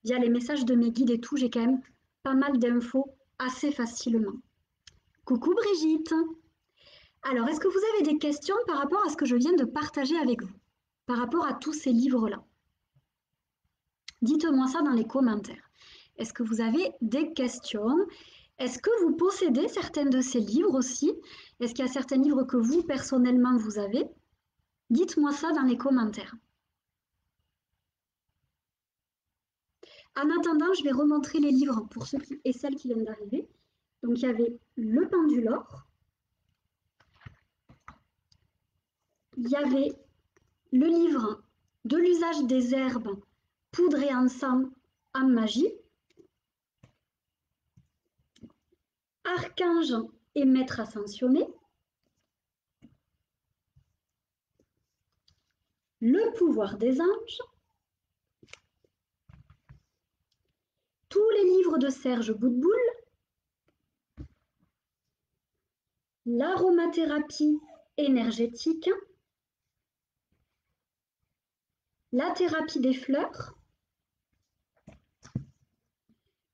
via les messages de mes guides et tout, j'ai quand même pas mal d'infos assez facilement. Coucou Brigitte! Alors, est-ce que vous avez des questions par rapport à ce que je viens de partager avec vous, par rapport à tous ces livres-là? Dites-moi ça dans les commentaires. Est-ce que vous avez des questions? Est-ce que vous possédez certains de ces livres aussi? Est-ce qu'il y a certains livres que vous, personnellement, vous avez? Dites-moi ça dans les commentaires. En attendant, je vais remontrer les livres pour ceux et celles qui viennent d'arriver. Donc, il y avait le penduleur. Il y avait le livre de l'usage des herbes, poudre et encens en magie. Archange et maître ascensionné. Le pouvoir des anges. Tous les livres de Serge Boutboul. L'aromathérapie énergétique. La thérapie des fleurs.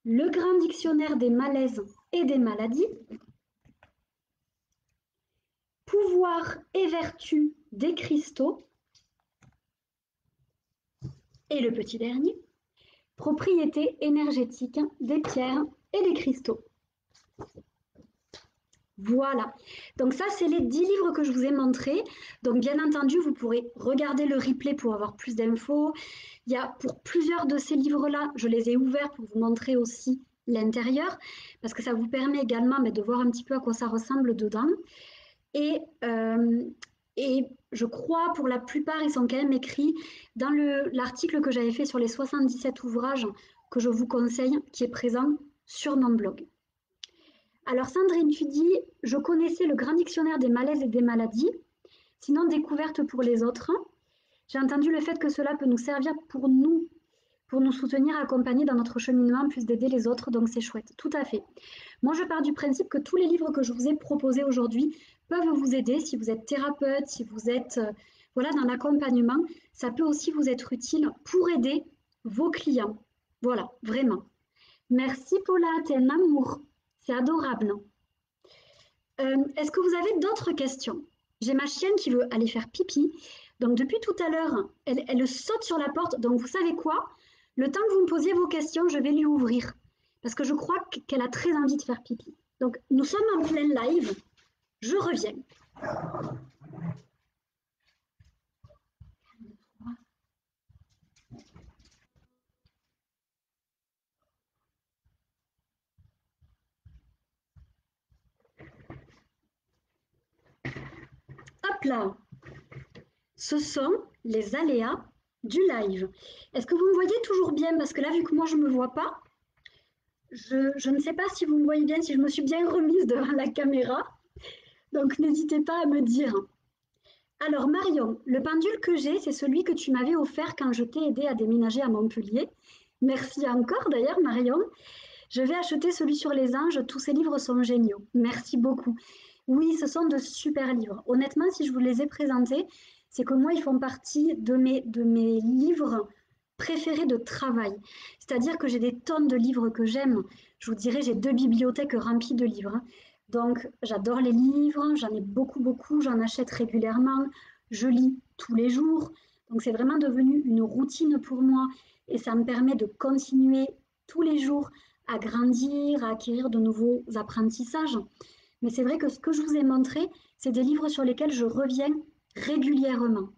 Le grand dictionnaire des malaises et des maladies, pouvoir et vertu des cristaux, et le petit dernier, propriétés énergétiques des pierres et des cristaux. Voilà, donc ça c'est les 10 livres que je vous ai montrés. Donc bien entendu, vous pourrez regarder le replay pour avoir plus d'infos. Il y a pour plusieurs de ces livres-là, je les ai ouverts pour vous montrer aussi l'intérieur, parce que ça vous permet également de voir un petit peu à quoi ça ressemble dedans. Et, et je crois pour la plupart, ils sont quand même écrits dans l'article que j'avais fait sur les 77 ouvrages que je vous conseille, qui est présent sur mon blog. Alors Sandrine, tu dis, je connaissais le grand dictionnaire des malaises et des maladies, sinon découverte pour les autres. J'ai entendu le fait que cela peut nous servir pour nous soutenir, accompagner dans notre cheminement, en plus d'aider les autres, donc c'est chouette, tout à fait. Moi, je pars du principe que tous les livres que je vous ai proposés aujourd'hui peuvent vous aider. Si vous êtes thérapeute, si vous êtes voilà, dans l'accompagnement, ça peut aussi vous être utile pour aider vos clients. Voilà, vraiment. Merci Paula, t'es un amour. C'est adorable. Est-ce que vous avez d'autres questions? J'ai ma chienne qui veut aller faire pipi. Donc depuis tout à l'heure, elle saute sur la porte. Donc vous savez quoi? Le temps que vous me posiez vos questions, je vais lui ouvrir. Parce que je crois qu'elle a très envie de faire pipi. Donc nous sommes en plein live. Je reviens. Hop là. Ce sont les aléas du live. Est-ce que vous me voyez toujours bien? Parce que là, vu que moi, je ne me vois pas, je ne sais pas si vous me voyez bien, si je me suis bien remise devant la caméra. Donc, n'hésitez pas à me dire. Alors, Marion, le pendule que j'ai, c'est celui que tu m'avais offert quand je t'ai aidé à déménager à Montpellier. Merci encore d'ailleurs, Marion. Je vais acheter celui sur les anges. Tous ces livres sont géniaux. Merci beaucoup. Oui, ce sont de super livres. Honnêtement, si je vous les ai présentés, c'est que moi, ils font partie de mes livres préférés de travail. C'est-à-dire que j'ai des tonnes de livres que j'aime. Je vous dirais, j'ai 2 bibliothèques remplies de livres. Donc, j'adore les livres, j'en ai beaucoup, beaucoup, j'en achète régulièrement, je lis tous les jours. Donc, c'est vraiment devenu une routine pour moi et ça me permet de continuer tous les jours à grandir, à acquérir de nouveaux apprentissages. Mais c'est vrai que ce que je vous ai montré, c'est des livres sur lesquels je reviens régulièrement,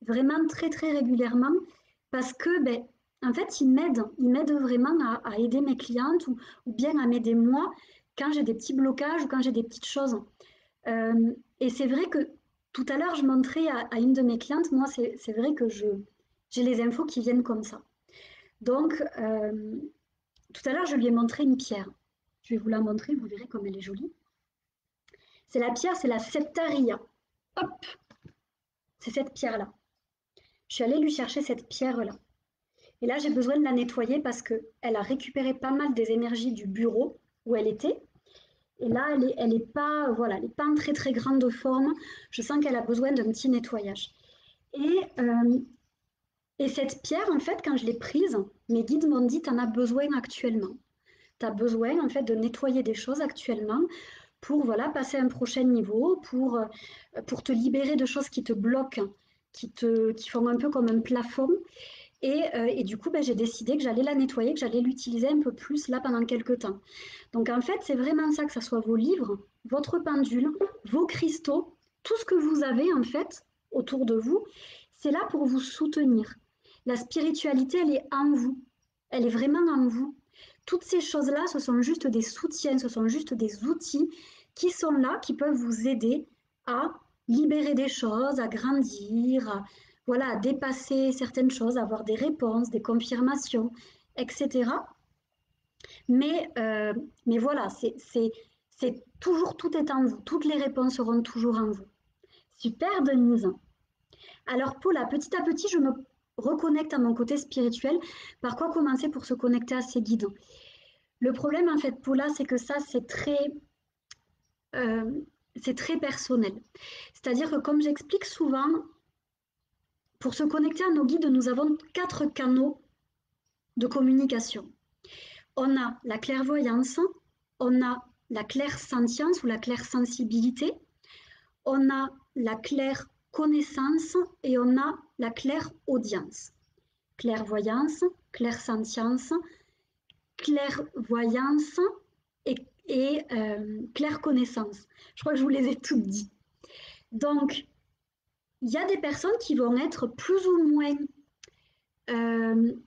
vraiment très très régulièrement, parce que en fait, ils m'aident vraiment à aider mes clientes ou bien à m'aider moi quand j'ai des petits blocages ou quand j'ai des petites choses. Et c'est vrai que tout à l'heure, je montrais à une de mes clientes, moi, c'est vrai que j'ai les infos qui viennent comme ça. Donc, tout à l'heure, je lui ai montré une pierre. Je vais vous la montrer, vous verrez comme elle est jolie. C'est la pierre, c'est la septaria. Hop, c'est cette pierre-là. Je suis allée lui chercher cette pierre-là. Et là, j'ai besoin de la nettoyer parce qu'elle a récupéré pas mal des énergies du bureau où elle était. Et là, elle est pas, voilà, elle est pas en très très grande forme. Je sens qu'elle a besoin d'un petit nettoyage. Et, euh, et cette pierre, en fait, quand je l'ai prise, mes guides m'ont dit, tu en as besoin actuellement. Tu as besoin, en fait, de nettoyer des choses actuellement pour voilà, passer à un prochain niveau, pour te libérer de choses qui te bloquent, qui font un peu comme un plafond. Et du coup, j'ai décidé que j'allais la nettoyer, que j'allais l'utiliser un peu plus là pendant quelques temps. Donc en fait, c'est vraiment ça, que ce soit vos livres, votre pendule, vos cristaux, tout ce que vous avez en fait autour de vous, c'est là pour vous soutenir. La spiritualité, elle est en vous. Elle est vraiment en vous. Toutes ces choses-là, ce sont juste des soutiens, ce sont juste des outils qui sont là, qui peuvent vous aider à libérer des choses, à grandir, voilà, à dépasser certaines choses, à avoir des réponses, des confirmations, etc. Mais voilà, c'est toujours, tout est en vous. Toutes les réponses seront toujours en vous. Super, Denise. Alors, Paula, petit à petit, je me reconnecte à mon côté spirituel. Par quoi commencer pour se connecter à ses guides? Le problème, en fait, Paula, c'est que ça, euh, c'est très personnel. C'est-à-dire que, comme j'explique souvent, pour se connecter à nos guides, nous avons 4 canaux de communication. On a la clairvoyance, on a la clairsentience ou la clairsensibilité, on a la clairconnaissance et on a la clairaudience. Clairvoyance, clairsentience, clairvoyance et clairconnaissance. Je crois que je vous les ai toutes dites. Donc, il y a des personnes qui vont être plus ou moins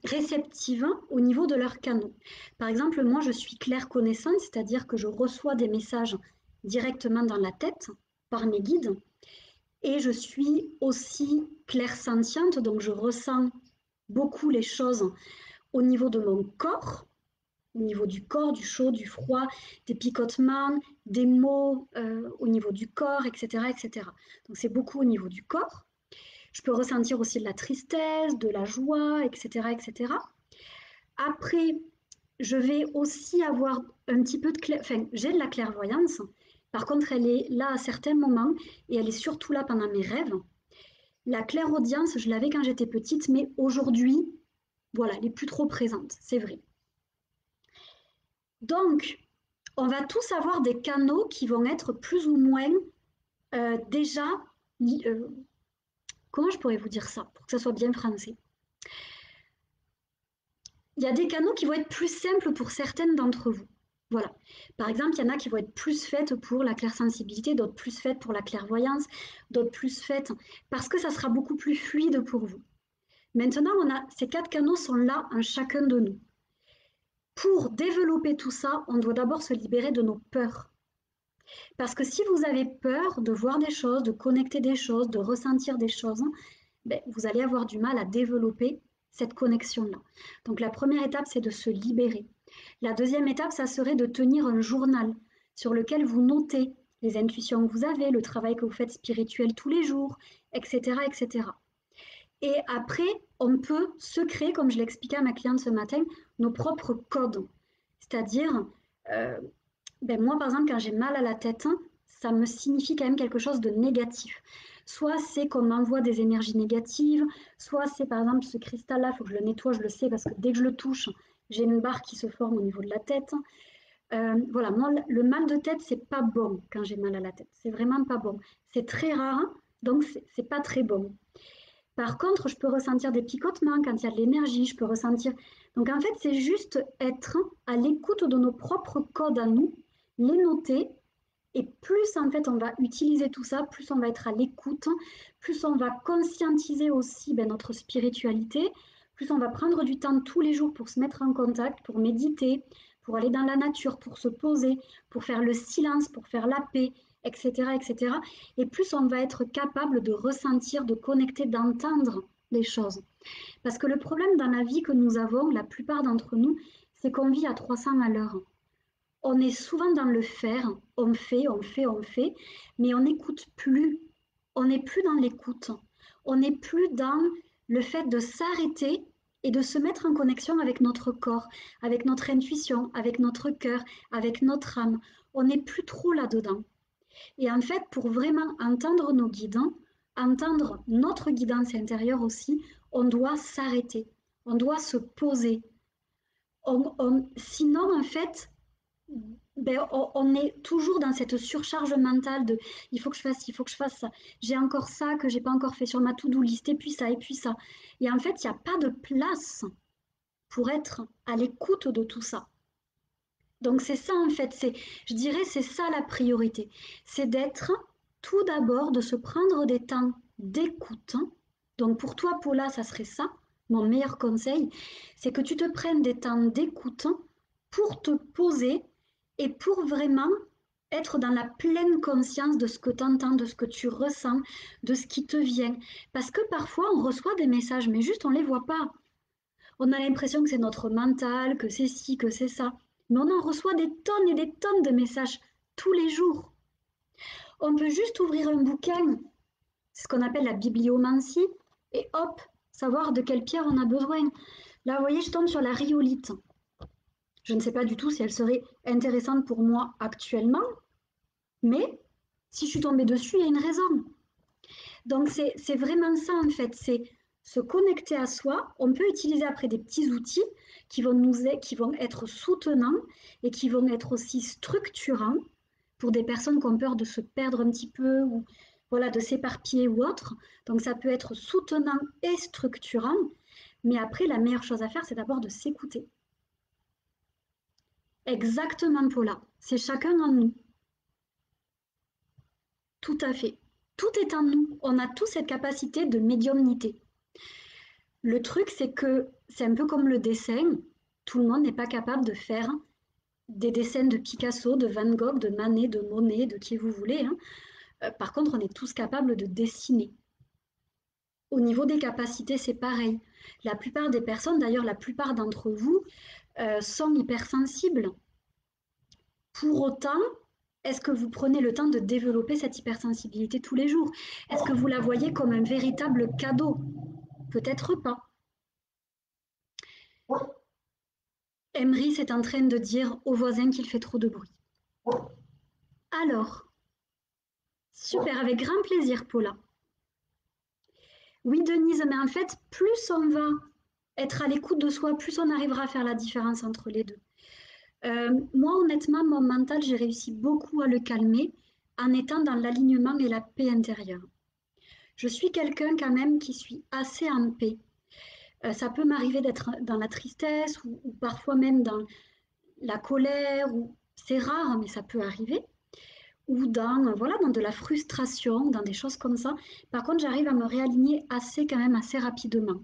réceptives au niveau de leurs canaux. Par exemple, moi, je suis clairconnaissante, c'est-à-dire que je reçois des messages directement dans la tête par mes guides. Et je suis aussi clairsentiente, donc je ressens beaucoup les choses au niveau de mon corps, au niveau du corps, du chaud, du froid, des picotements, des maux au niveau du corps, etc., etc. Donc c'est beaucoup au niveau du corps. Je peux ressentir aussi de la tristesse, de la joie, etc., etc. Après, je vais aussi avoir un petit peu de enfin, j'ai de la clairvoyance. Par contre, elle est là à certains moments et elle est surtout là pendant mes rêves. La clairaudience, je l'avais quand j'étais petite, mais aujourd'hui, voilà, elle n'est plus trop présente, c'est vrai. Donc, on va tous avoir des canaux qui vont être plus ou moins déjà, euh, comment je pourrais vous dire ça pour que ça soit bien français. Il y a des canaux qui vont être plus simples pour certaines d'entre vous. Voilà. Par exemple, il y en a qui vont être plus faites pour la clairsensibilité, d'autres plus faites pour la clairvoyance, d'autres plus faites parce que ça sera beaucoup plus fluide pour vous. Maintenant, ces 4 canaux sont là en chacun de nous. Pour développer tout ça, on doit d'abord se libérer de nos peurs. Parce que si vous avez peur de voir des choses, de connecter des choses, de ressentir des choses, ben, vous allez avoir du mal à développer cette connexion-là. Donc la première étape, c'est de se libérer. La deuxième étape, ça serait de tenir un journal sur lequel vous notez les intuitions que vous avez, le travail que vous faites spirituel tous les jours, etc., etc. Et après, on peut se créer, comme je l'expliquais à ma cliente ce matin, nos propres codes. C'est-à-dire, euh, ben moi, par exemple, quand j'ai mal à la tête, ça me signifie quand même quelque chose de négatif. Soit c'est qu'on m'envoie des énergies négatives, soit c'est par exemple ce cristal-là, il faut que je le nettoie, je le sais, parce que dès que je le touche, j'ai une barre qui se forme au niveau de la tête. Voilà, moi, le mal de tête, c'est pas bon quand j'ai mal à la tête. C'est vraiment pas bon. C'est très rare, donc c'est pas très bon. Par contre, je peux ressentir des picotements quand il y a de l'énergie, je peux ressentir. Donc en fait, c'est juste être à l'écoute de nos propres codes à nous, les noter, et plus en fait on va utiliser tout ça, plus on va être à l'écoute, plus on va conscientiser aussi notre spiritualité, plus on va prendre du temps tous les jours pour se mettre en contact, pour méditer, pour aller dans la nature, pour se poser, pour faire le silence, pour faire la paix, etc., etc. Et plus on va être capable de ressentir, de connecter, d'entendre les choses. Parce que le problème dans la vie que nous avons, la plupart d'entre nous, c'est qu'on vit à 300 à l'heure. On est souvent dans le faire, on fait, on fait, on fait, mais on n'écoute plus. On n'est plus dans l'écoute. On n'est plus dans le fait de s'arrêter et de se mettre en connexion avec notre corps, avec notre intuition, avec notre cœur, avec notre âme. On n'est plus trop là-dedans. Et en fait, pour vraiment entendre nos guides, entendre notre guidance intérieure aussi, on doit s'arrêter, on doit se poser. Sinon, en fait, ben, on est toujours dans cette surcharge mentale de il faut que je fasse, il faut que je fasse ça. J'ai encore ça que j'ai pas encore fait sur ma to-do list, et puis ça, et puis ça. Et en fait, il n'y a pas de place pour être à l'écoute de tout ça. Donc c'est ça en fait, je dirais c'est ça la priorité. C'est d'être tout d'abord, de se prendre des temps d'écoute. Donc pour toi, Paula, ça serait ça. Mon meilleur conseil, c'est que tu te prennes des temps d'écoute pour te poser et pour vraiment être dans la pleine conscience de ce que tu entends, de ce que tu ressens, de ce qui te vient. Parce que parfois, on reçoit des messages, mais juste on ne les voit pas. On a l'impression que c'est notre mental, que c'est ci, que c'est ça. Mais on en reçoit des tonnes et des tonnes de messages tous les jours. On peut juste ouvrir un bouquin, c'est ce qu'on appelle la bibliomancie, et hop, savoir de quelle pierre on a besoin. Là, vous voyez, je tombe sur la rhyolite. Je ne sais pas du tout si elle serait intéressante pour moi actuellement, mais si je suis tombée dessus, il y a une raison. Donc c'est vraiment ça en fait, c'est se connecter à soi. On peut utiliser après des petits outils qui vont être soutenants et qui vont être aussi structurants pour des personnes qui ont peur de se perdre un petit peu ou voilà, de s'éparpiller ou autre. Donc ça peut être soutenant et structurant. Mais après, la meilleure chose à faire, c'est d'abord de s'écouter. Exactement, Paula. C'est chacun en nous. Tout à fait. Tout est en nous. On a tous cette capacité de médiumnité. Le truc, c'est que c'est un peu comme le dessin. Tout le monde n'est pas capable de faire des dessins de Picasso, de Van Gogh, de Manet, de Monet, de qui vous voulez, hein. Par contre, on est tous capables de dessiner. Au niveau des capacités, c'est pareil. La plupart des personnes, d'ailleurs la plupart d'entre vous, sont hypersensibles. Pour autant, est-ce que vous prenez le temps de développer cette hypersensibilité tous les jours? Est-ce que vous la voyez comme un véritable cadeau? Peut-être pas. Emery est en train de dire au voisin qu'il fait trop de bruit. Alors, super, avec grand plaisir, Paula. Oui, Denise, mais en fait, plus on va être à l'écoute de soi, plus on arrivera à faire la différence entre les deux. Moi, honnêtement, mon mental, j'ai réussi beaucoup à le calmer en étant dans l'alignement et la paix intérieure. Je suis quelqu'un quand même qui suis assez en paix. Ça peut m'arriver d'être dans la tristesse ou parfois même dans la colère, ou c'est rare, mais ça peut arriver, ou dans, voilà, dans de la frustration, dans des choses comme ça. Par contre, j'arrive à me réaligner quand même assez rapidement.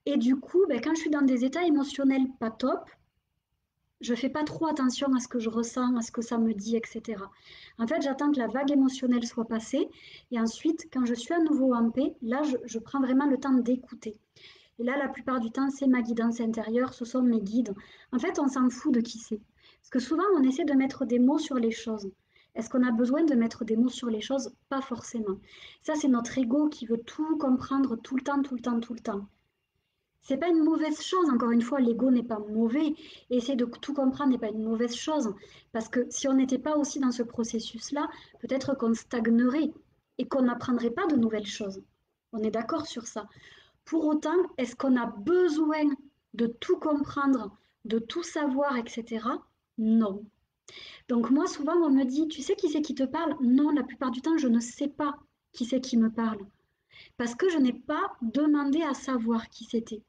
Et du coup, ben, quand je suis dans des états émotionnels pas top, je fais pas trop attention à ce que je ressens, à ce que ça me dit, etc. En fait, j'attends que la vague émotionnelle soit passée. Et ensuite, quand je suis à nouveau en paix, là, je prends vraiment le temps d'écouter. Et là, la plupart du temps, c'est ma guidance intérieure, ce sont mes guides. En fait, on s'en fout de qui c'est. Parce que souvent, on essaie de mettre des mots sur les choses. Est-ce qu'on a besoin de mettre des mots sur les choses? Pas forcément. Ça, c'est notre ego qui veut tout comprendre tout le temps, tout le temps, tout le temps. C'est pas une mauvaise chose, encore une fois, l'ego n'est pas mauvais. Et essayer de tout comprendre n'est pas une mauvaise chose. Parce que si on n'était pas aussi dans ce processus-là, peut-être qu'on stagnerait et qu'on n'apprendrait pas de nouvelles choses. On est d'accord sur ça. Pour autant, est-ce qu'on a besoin de tout comprendre, de tout savoir, etc. Non. Donc moi, souvent, on me dit, tu sais qui c'est qui te parle? Non, la plupart du temps, je ne sais pas qui c'est qui me parle. Parce que je n'ai pas demandé à savoir qui c'était.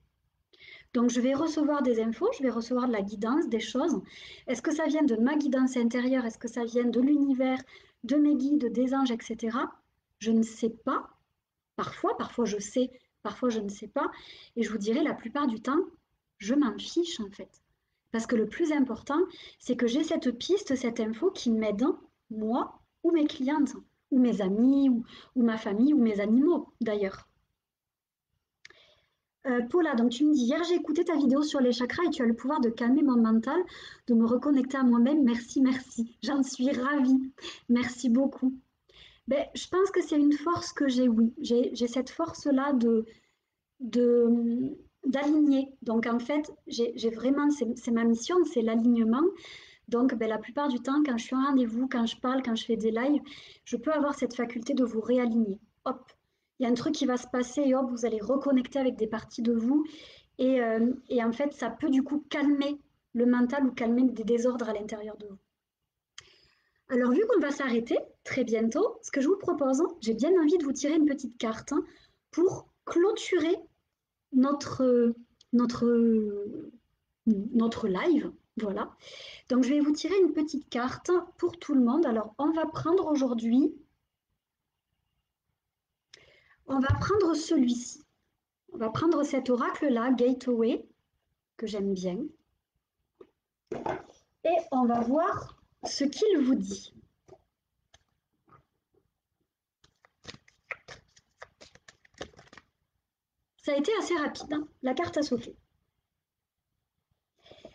Donc je vais recevoir des infos, je vais recevoir de la guidance, des choses. Est-ce que ça vient de ma guidance intérieure? Est-ce que ça vient de l'univers, de mes guides, des anges, etc. Je ne sais pas. Parfois je sais, parfois je ne sais pas. Et je vous dirais, la plupart du temps, je m'en fiche en fait. Parce que le plus important, c'est que j'ai cette piste, cette info qui m'aide, moi ou mes clientes, ou mes amis, ou ma famille, ou mes animaux d'ailleurs. Paula, donc tu me dis, hier j'ai écouté ta vidéo sur les chakras et tu as le pouvoir de calmer mon mental, de me reconnecter à moi-même. Merci, merci. J'en suis ravie. Merci beaucoup. Ben, je pense que c'est une force que j'ai, oui. J'ai cette force-là d'aligner. Donc en fait, j'ai vraiment, c'est ma mission, c'est l'alignement. Donc ben, la plupart du temps, quand je suis en rendez-vous, quand je parle, quand je fais des lives, je peux avoir cette faculté de vous réaligner. Hop, il y a un truc qui va se passer et hop, vous allez reconnecter avec des parties de vous. Et en fait, ça peut du coup calmer le mental ou calmer des désordres à l'intérieur de vous. Alors, vu qu'on va s'arrêter très bientôt, ce que je vous propose, j'ai bien envie de vous tirer une petite carte pour clôturer notre, notre, notre live. Voilà. Donc, je vais vous tirer une petite carte pour tout le monde. Alors, on va prendre aujourd'hui, on va prendre celui-ci. On va prendre cet oracle-là, Gateway, que j'aime bien. Et on va voir ce qu'il vous dit. Ça a été assez rapide, hein. La carte a sauté.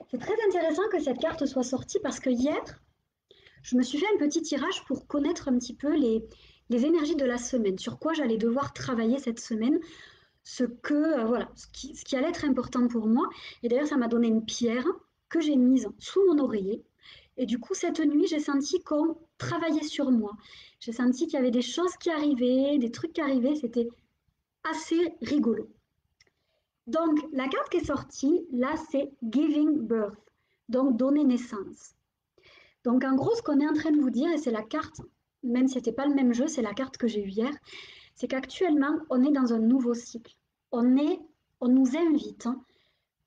C'est très intéressant que cette carte soit sortie parce que hier, je me suis fait un petit tirage pour connaître un petit peu les énergies de la semaine, sur quoi j'allais devoir travailler cette semaine, voilà, ce qui allait être important pour moi. Et d'ailleurs, ça m'a donné une pierre que j'ai mise sous mon oreiller. Et du coup, cette nuit, j'ai senti qu'on travaillait sur moi. J'ai senti qu'il y avait des choses qui arrivaient, des trucs qui arrivaient. C'était assez rigolo. Donc, la carte qui est sortie, là, c'est Giving Birth, donc donner naissance. Donc, en gros, ce qu'on est en train de vous dire, et c'est la carte, même si ce n'était pas le même jeu, c'est la carte que j'ai eue hier, c'est qu'actuellement, on est dans un nouveau cycle. On nous invite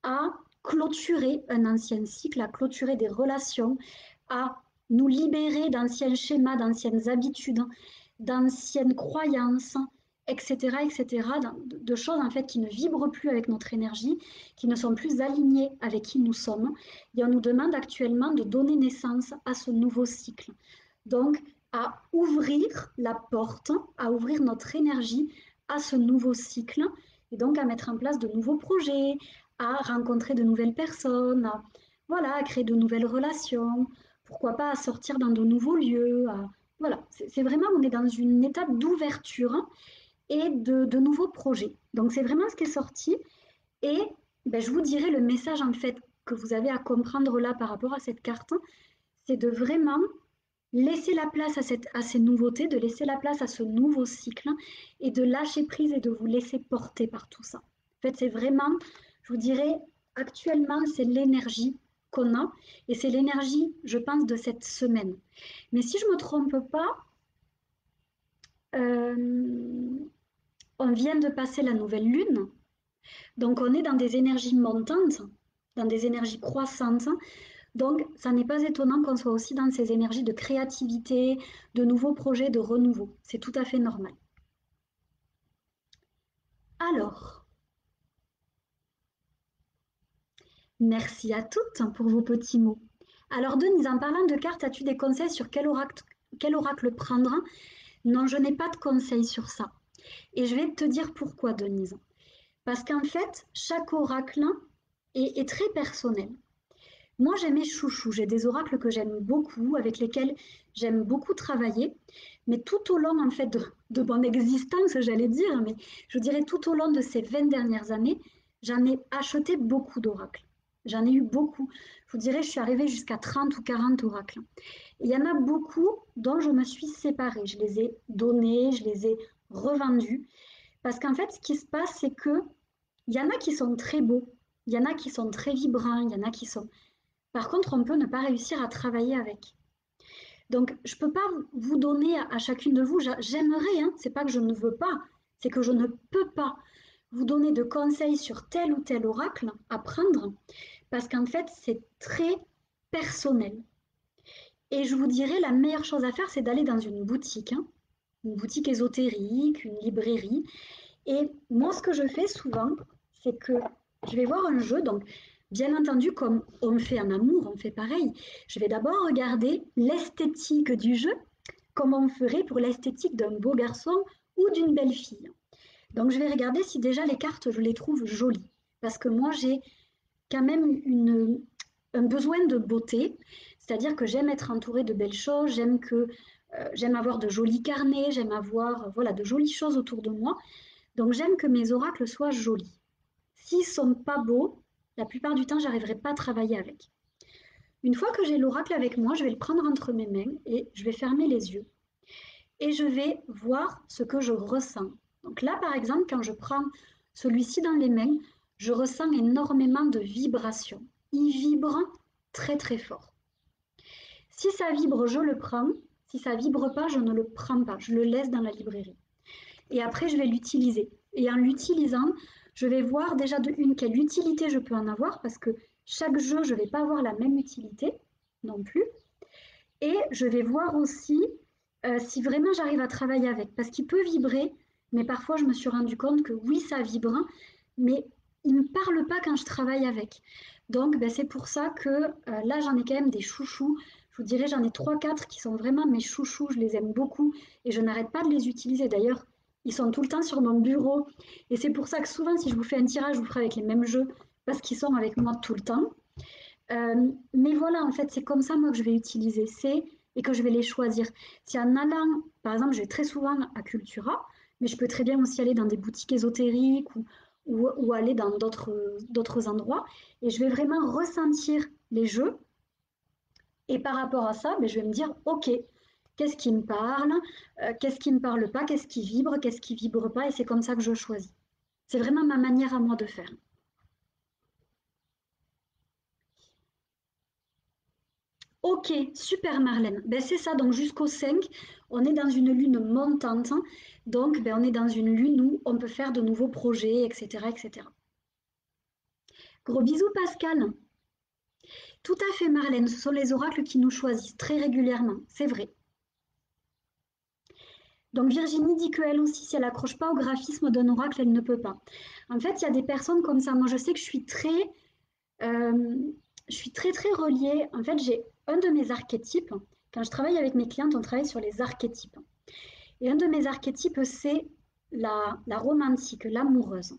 à clôturer un ancien cycle, à clôturer des relations, à nous libérer d'anciens schémas, d'anciennes habitudes, d'anciennes croyances, etc., etc., de choses en fait qui ne vibrent plus avec notre énergie, qui ne sont plus alignées avec qui nous sommes. Et on nous demande actuellement de donner naissance à ce nouveau cycle. Donc, à ouvrir la porte, à ouvrir notre énergie à ce nouveau cycle, et donc à mettre en place de nouveaux projets, à rencontrer de nouvelles personnes, voilà, à créer de nouvelles relations, pourquoi pas à sortir dans de nouveaux lieux. Voilà, c'est vraiment, on est dans une étape d'ouverture et de nouveaux projets. Donc c'est vraiment ce qui est sorti. Et ben, je vous dirais le message en fait que vous avez à comprendre là par rapport à cette carte, c'est de vraiment laisser la place à ces nouveautés, de laisser la place à ce nouveau cycle et de lâcher prise et de vous laisser porter par tout ça. En fait, c'est vraiment, je vous dirais, actuellement, c'est l'énergie qu'on a et c'est l'énergie, je pense, de cette semaine. Mais si je ne me trompe pas, euh, on vient de passer la nouvelle lune, donc on est dans des énergies montantes, dans des énergies croissantes. Donc, ça n'est pas étonnant qu'on soit aussi dans ces énergies de créativité, de nouveaux projets, de renouveau. C'est tout à fait normal. Alors, merci à toutes pour vos petits mots. Alors, Denise, en parlant de cartes, as-tu des conseils sur quel oracle prendre? Non, je n'ai pas de conseils sur ça. Et je vais te dire pourquoi, Denise. Parce qu'en fait, chaque oracle est très personnel. Moi, j'aime mes chouchous. J'ai des oracles que j'aime beaucoup, avec lesquels j'aime beaucoup travailler. Mais tout au long, en fait, de mon existence, j'allais dire, mais je dirais tout au long de ces 20 dernières années, j'en ai acheté beaucoup d'oracles. J'en ai eu beaucoup. Je vous dirais, je suis arrivée jusqu'à 30 ou 40 oracles. Et il y en a beaucoup dont je me suis séparée. Je les ai donnés, je les ai revendus. Parce qu'en fait, ce qui se passe, c'est que il y en a qui sont très beaux, il y en a qui sont très vibrants, il y en a qui sont par contre, on peut ne pas réussir à travailler avec. Donc, je ne peux pas vous donner à chacune de vous, j'aimerais, hein, c'est pas que je ne veux pas, c'est que je ne peux pas vous donner de conseils sur tel ou tel oracle à prendre, parce qu'en fait, c'est très personnel. Et je vous dirais, la meilleure chose à faire, c'est d'aller dans hein, une boutique ésotérique, une librairie. Et moi, ce que je fais souvent, c'est que je vais voir un jeu, donc bien entendu, comme on fait en amour, on fait pareil. Je vais d'abord regarder l'esthétique du jeu, comme on ferait pour l'esthétique d'un beau garçon ou d'une belle fille. Donc je vais regarder si déjà les cartes, je les trouve jolies. Parce que moi, j'ai quand même un besoin de beauté, c'est-à-dire que j'aime être entourée de belles choses, j'aime avoir de jolis carnets, j'aime avoir voilà, de jolies choses autour de moi. Donc j'aime que mes oracles soient jolis. S'ils ne sont pas beaux, la plupart du temps, j'arriverai pas à travailler avec. Une fois que j'ai l'oracle avec moi, je vais le prendre entre mes mains et je vais fermer les yeux. Et je vais voir ce que je ressens. Donc là, par exemple, quand je prends celui-ci dans les mains, je ressens énormément de vibrations. Il vibre très très fort. Si ça vibre, je le prends. Si ça vibre pas, je ne le prends pas. Je le laisse dans la librairie. Et après, je vais l'utiliser. Et en l'utilisant, je vais voir déjà de une quelle utilité je peux en avoir parce que chaque jeu, je ne vais pas avoir la même utilité non plus. Et je vais voir aussi si vraiment j'arrive à travailler avec parce qu'il peut vibrer, mais parfois je me suis rendu compte que oui, ça vibre, mais il ne me parle pas quand je travaille avec. Donc, ben, c'est pour ça que là, j'en ai quand même des chouchous. Je vous dirais, j'en ai trois quatre qui sont vraiment mes chouchous. Je les aime beaucoup et je n'arrête pas de les utiliser. D'ailleurs, ils sont tout le temps sur mon bureau. Et c'est pour ça que souvent, si je vous fais un tirage, je vous ferai avec les mêmes jeux parce qu'ils sont avec moi tout le temps. Mais voilà, en fait, c'est comme ça, moi, que je vais utiliser ces et que je vais les choisir. Si en allant, par exemple, je vais très souvent à Cultura, mais je peux très bien aussi aller dans des boutiques ésotériques ou aller dans d'autres endroits. Et je vais vraiment ressentir les jeux. Et par rapport à ça, ben, je vais me dire, OK, qu'est-ce qui me parle, qu'est-ce qui ne me parle pas, qu'est-ce qui vibre pas, et c'est comme ça que je choisis. C'est vraiment ma manière à moi de faire. Ok, super Marlène. Ben, c'est ça, donc jusqu'au 5, on est dans une lune montante. Donc ben, on est dans une lune où on peut faire de nouveaux projets, etc., etc. Gros bisous Pascal. Tout à fait Marlène, ce sont les oracles qui nous choisissent très régulièrement, c'est vrai. Donc Virginie dit qu'elle aussi, si elle accroche pas au graphisme d'un oracle, elle ne peut pas. En fait, il y a des personnes comme ça. Moi, je sais que euh, je suis très reliée. En fait, j'ai un de mes archétypes. Quand je travaille avec mes clientes, on travaille sur les archétypes. Et un de mes archétypes, c'est la romantique, l'amoureuse.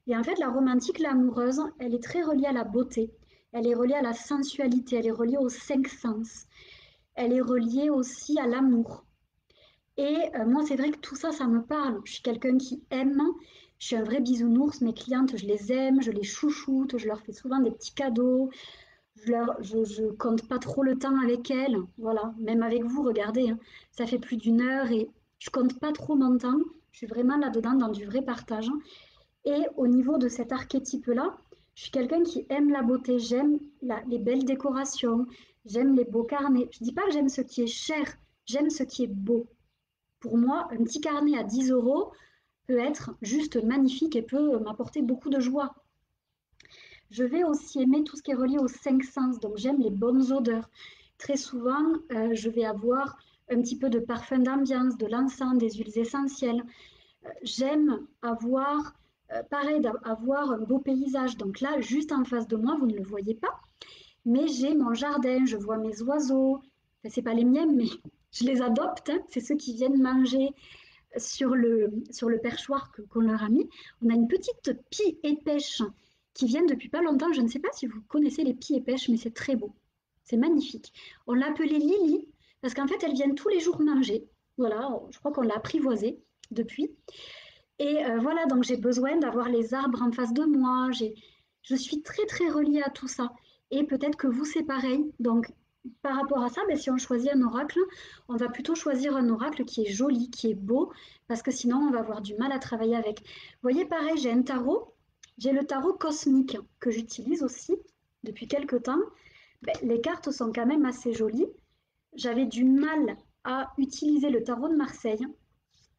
Et en fait, la romantique, l'amoureuse, elle est très reliée à la beauté. Elle est reliée à la sensualité. Elle est reliée aux cinq sens. Elle est reliée aussi à l'amour. Et moi, c'est vrai que tout ça, ça me parle. Je suis quelqu'un qui aime. Je suis un vrai bisounours. Mes clientes, je les aime, je les chouchoute, je leur fais souvent des petits cadeaux. Je compte pas trop le temps avec elles. Voilà, même avec vous, regardez, hein, ça fait plus d'une heure et je compte pas trop mon temps. Je suis vraiment là-dedans dans du vrai partage. Et au niveau de cet archétype-là, je suis quelqu'un qui aime la beauté. J'aime les belles décorations. J'aime les beaux carnets. Je dis pas que j'aime ce qui est cher. J'aime ce qui est beau. Pour moi, un petit carnet à 10 euros peut être juste magnifique et peut m'apporter beaucoup de joie. Je vais aussi aimer tout ce qui est relié aux cinq sens, donc j'aime les bonnes odeurs. Très souvent, je vais avoir un petit peu de parfum d'ambiance, de l'encens, des huiles essentielles. J'aime avoir, pareil, avoir un beau paysage. Donc là, juste en face de moi, vous ne le voyez pas, mais j'ai mon jardin, je vois mes oiseaux. Enfin, c'est pas les miens, mais je les adopte, hein. C'est ceux qui viennent manger sur le perchoir qu'on leur a mis. On a une petite pie et pêche qui vient depuis pas longtemps. Je ne sais pas si vous connaissez les pies et pêches, mais c'est très beau. C'est magnifique. On l'a appelée Lily parce qu'en fait, elles viennent tous les jours manger. Voilà, je crois qu'on l'a apprivoisée depuis. Et voilà, donc j'ai besoin d'avoir les arbres en face de moi. Je suis très reliée à tout ça. Et peut-être que vous, c'est pareil. Donc, par rapport à ça, ben, si on choisit un oracle, on va plutôt choisir un oracle qui est joli, qui est beau, parce que sinon, on va avoir du mal à travailler avec. Vous voyez, pareil, j'ai un tarot. J'ai le tarot cosmique que j'utilise aussi depuis quelque temps. Ben, les cartes sont quand même assez jolies. J'avais du mal à utiliser le tarot de Marseille.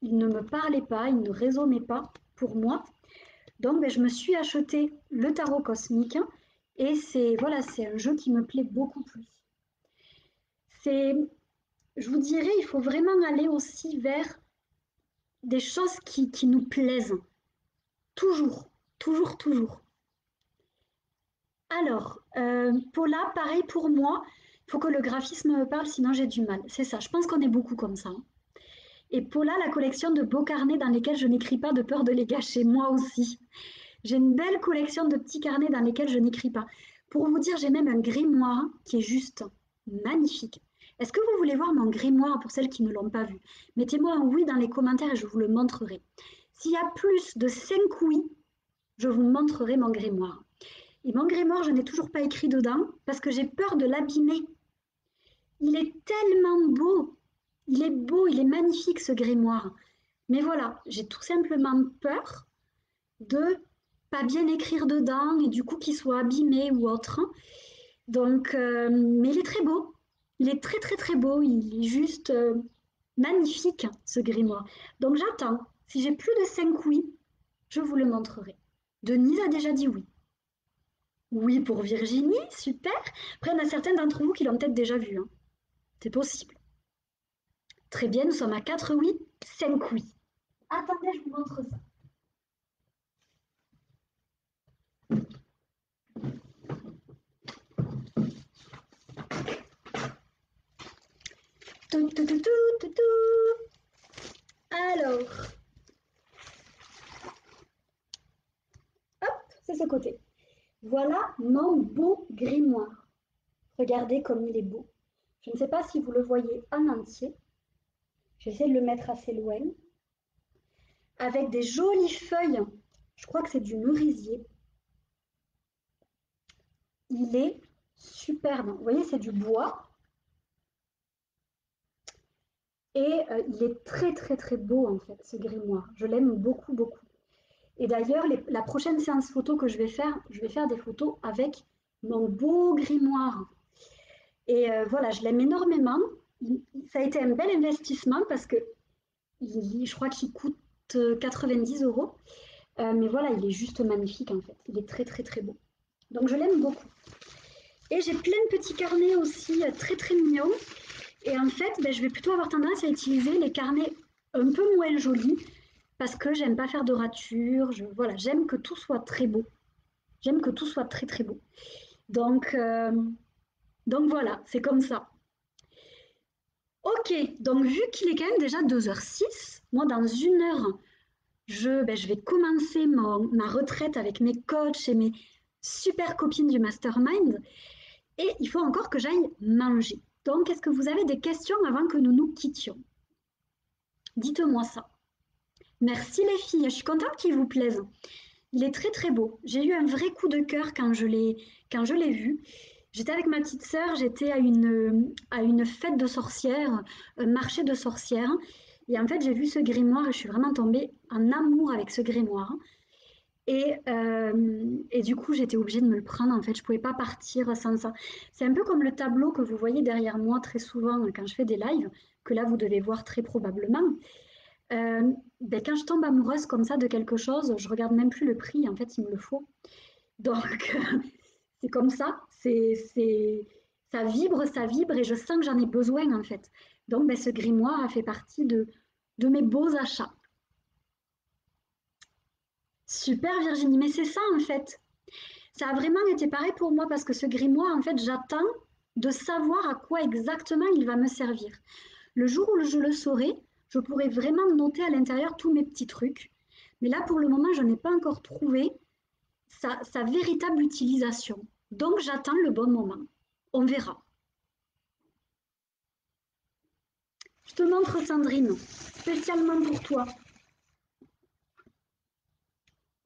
Il ne me parlait pas, il ne résonnait pas pour moi. Donc, ben, je me suis acheté le tarot cosmique et c'est voilà, c'est un jeu qui me plaît beaucoup plus. C'est, je vous dirais, il faut vraiment aller aussi vers des choses qui nous plaisent. Toujours, toujours. Alors, Paula, pareil pour moi, il faut que le graphisme me parle, sinon j'ai du mal. C'est ça, je pense qu'on est beaucoup comme ça, hein. Et Paula, la collection de beaux carnets dans lesquels je n'écris pas de peur de les gâcher, moi aussi. J'ai une belle collection de petits carnets dans lesquels je n'écris pas. Pour vous dire, j'ai même un grimoire qui est juste magnifique. Est-ce que vous voulez voir mon grimoire pour celles qui ne l'ont pas vu? Mettez-moi un oui dans les commentaires et je vous le montrerai. S'il y a plus de 5 oui, je vous montrerai mon grimoire. Et mon grimoire, je n'ai toujours pas écrit dedans parce que j'ai peur de l'abîmer. Il est tellement beau. Il est beau, il est magnifique ce grimoire. Mais voilà, j'ai tout simplement peur de pas bien écrire dedans et du coup qu'il soit abîmé ou autre. Donc, mais il est très beau. Il est très beau. Il est juste magnifique ce grimoire. Donc j'attends. Si j'ai plus de 5 oui, je vous le montrerai. Denise a déjà dit oui. Oui pour Virginie, super. Après, il y en a certains d'entre vous qui l'ont peut-être déjà vu, hein. C'est possible. Très bien, nous sommes à 4 oui, 5 oui. Attendez, je vous montre ça. Tout, tout, tout, tout, tout, tout. Alors, hop, c'est ce côté. Voilà mon beau grimoire. Regardez comme il est beau. Je ne sais pas si vous le voyez en entier. J'essaie de le mettre assez loin. Avec des jolies feuilles. Je crois que c'est du merisier. Il est superbe. Vous voyez, c'est du bois. Et il est très beau en fait, ce grimoire. Je l'aime beaucoup. Et d'ailleurs, la prochaine séance photo que je vais faire des photos avec mon beau grimoire. Et voilà, je l'aime énormément. Ça a été un bel investissement parce que je crois qu'il coûte 90 euros. Mais voilà, il est juste magnifique en fait. Il est très très très beau. Donc je l'aime beaucoup. Et j'ai plein de petits carnets aussi très très mignons. Et en fait, ben, je vais plutôt avoir tendance à utiliser les carnets un peu moins jolis parce que j'aime pas faire de ratures. Voilà, j'aime que tout soit très beau. J'aime que tout soit très très beau. Donc, euh, donc voilà, c'est comme ça. Ok, donc vu qu'il est quand même déjà 2h06, moi dans 1 heure, je vais commencer ma retraite avec mes coachs et mes super copines du mastermind. Et il faut encore que j'aille manger. Donc, est-ce que vous avez des questions avant que nous nous quittions? Dites-moi ça. Merci les filles, je suis contente qu'il vous plaise. Il est très très beau. J'ai eu un vrai coup de cœur quand je l'ai vu. J'étais avec ma petite sœur, j'étais à une fête de sorcières, un marché de sorcières. Et en fait, j'ai vu ce grimoire et je suis vraiment tombée en amour avec ce grimoire. Et du coup, j'étais obligée de me le prendre. En fait, je ne pouvais pas partir sans ça. C'est un peu comme le tableau que vous voyez derrière moi très souvent quand je fais des lives, que là, vous devez voir très probablement. Euh, ben, quand je tombe amoureuse comme ça de quelque chose, je regarde même plus le prix. En fait, il me le faut. Donc, c'est comme ça. Ça vibre et je sens que j'en ai besoin, en fait. Donc, ben, ce grimoire a fait partie de mes beaux achats. Super Virginie, mais c'est ça en fait. Ça a vraiment été pareil pour moi parce que ce grimoire, en fait, j'attends de savoir à quoi exactement il va me servir. Le jour où je le saurai, je pourrai vraiment noter à l'intérieur tous mes petits trucs. Mais là, pour le moment, je n'ai pas encore trouvé sa véritable utilisation. Donc, j'attends le bon moment. On verra. Je te montre Sandrine, spécialement pour toi.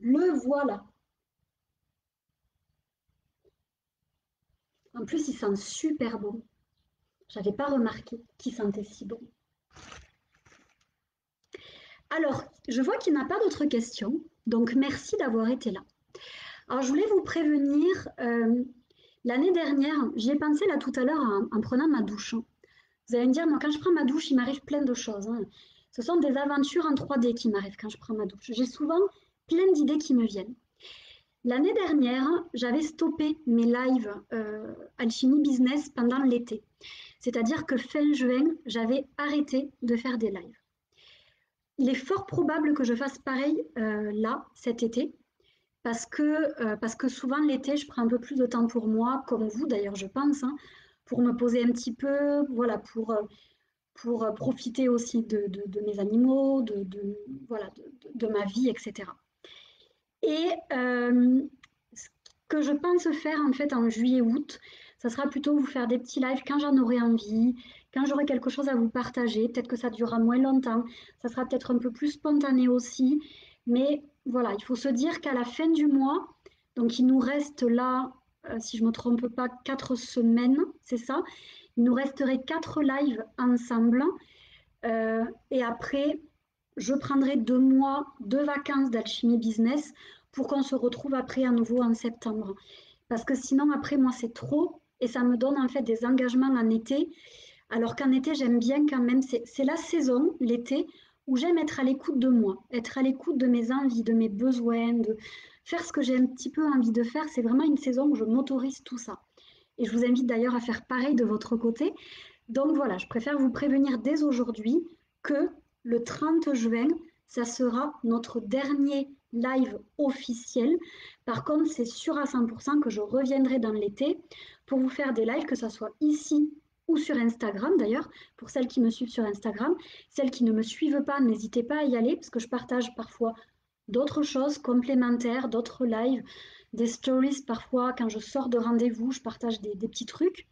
Le voilà. En plus, il sent super bon. J'avais pas remarqué qu'il sentait si bon. Alors, je vois qu'il n'y a pas d'autres questions, donc merci d'avoir été là. Alors, je voulais vous prévenir, l'année dernière, j'y ai pensé là tout à l'heure en prenant ma douche. Vous allez me dire, moi, quand je prends ma douche, il m'arrive plein de choses, hein. Ce sont des aventures en 3D qui m'arrivent quand je prends ma douche. J'ai souvent plein d'idées qui me viennent. L'année dernière, j'avais stoppé mes lives Alchimie Business pendant l'été. C'est-à-dire que fin juin, j'avais arrêté de faire des lives. Il est fort probable que je fasse pareil là, cet été, parce que souvent l'été, je prends un peu plus de temps pour moi, comme vous d'ailleurs, je pense, hein, pour me poser un petit peu, voilà, pour profiter aussi de mes animaux, voilà, de ma vie, etc. Et ce que je pense faire en fait en juillet-août, ça sera plutôt vous faire des petits lives quand j'en aurai envie, quand j'aurai quelque chose à vous partager. Peut-être que ça durera moins longtemps, ça sera peut-être un peu plus spontané aussi. Mais voilà, il faut se dire qu'à la fin du mois, donc il nous reste là, si je ne me trompe pas, 4 semaines, c'est ça. Il nous resterait 4 lives ensemble. Et après, je prendrai 2 mois de vacances d'Alchimie Business pour qu'on se retrouve après à nouveau en septembre. Parce que sinon, après, moi, c'est trop et ça me donne en fait des engagements en été. Alors qu'en été, j'aime bien quand même, c'est la saison, l'été, où j'aime être à l'écoute de moi, être à l'écoute de mes envies, de mes besoins, de faire ce que j'ai un petit peu envie de faire. C'est vraiment une saison où je m'autorise tout ça. Et je vous invite d'ailleurs à faire pareil de votre côté. Donc voilà, je préfère vous prévenir dès aujourd'hui que le 30 juin, ça sera notre dernier live officiel. Par contre, c'est sûr à 100% que je reviendrai dans l'été pour vous faire des lives, que ce soit ici ou sur Instagram d'ailleurs, pour celles qui me suivent sur Instagram. Celles qui ne me suivent pas, n'hésitez pas à y aller parce que je partage parfois d'autres choses complémentaires, d'autres lives, des stories parfois quand je sors de rendez-vous, je partage des petits trucs.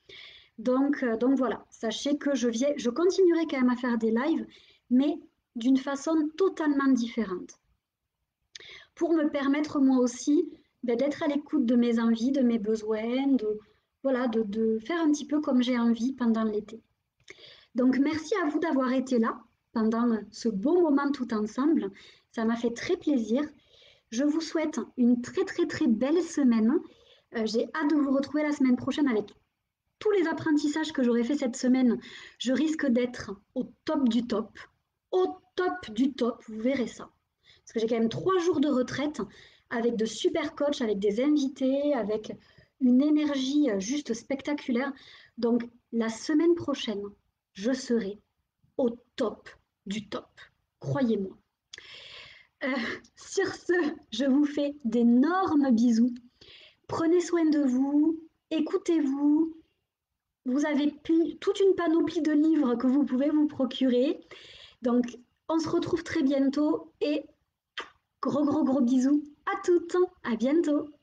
Donc voilà, sachez que je continuerai quand même à faire des lives, mais d'une façon totalement différente, pour me permettre moi aussi d'être à l'écoute de mes envies, de mes besoins, voilà, de faire un petit peu comme j'ai envie pendant l'été. Donc merci à vous d'avoir été là pendant ce beau moment tout ensemble. Ça m'a fait très plaisir. Je vous souhaite une très très très belle semaine. J'ai hâte de vous retrouver la semaine prochaine avec tous les apprentissages que j'aurai fait cette semaine, je risque d'être au top du top. Au top du top, vous verrez ça. Parce que j'ai quand même 3 jours de retraite avec de super coachs, avec des invités, avec une énergie juste spectaculaire. Donc la semaine prochaine, je serai au top du top. Croyez-moi. Euh, sur ce, je vous fais d'énormes bisous. Prenez soin de vous, écoutez-vous. Vous avez toute une panoplie de livres que vous pouvez vous procurer. Donc, on se retrouve très bientôt et gros bisous à toutes. À bientôt.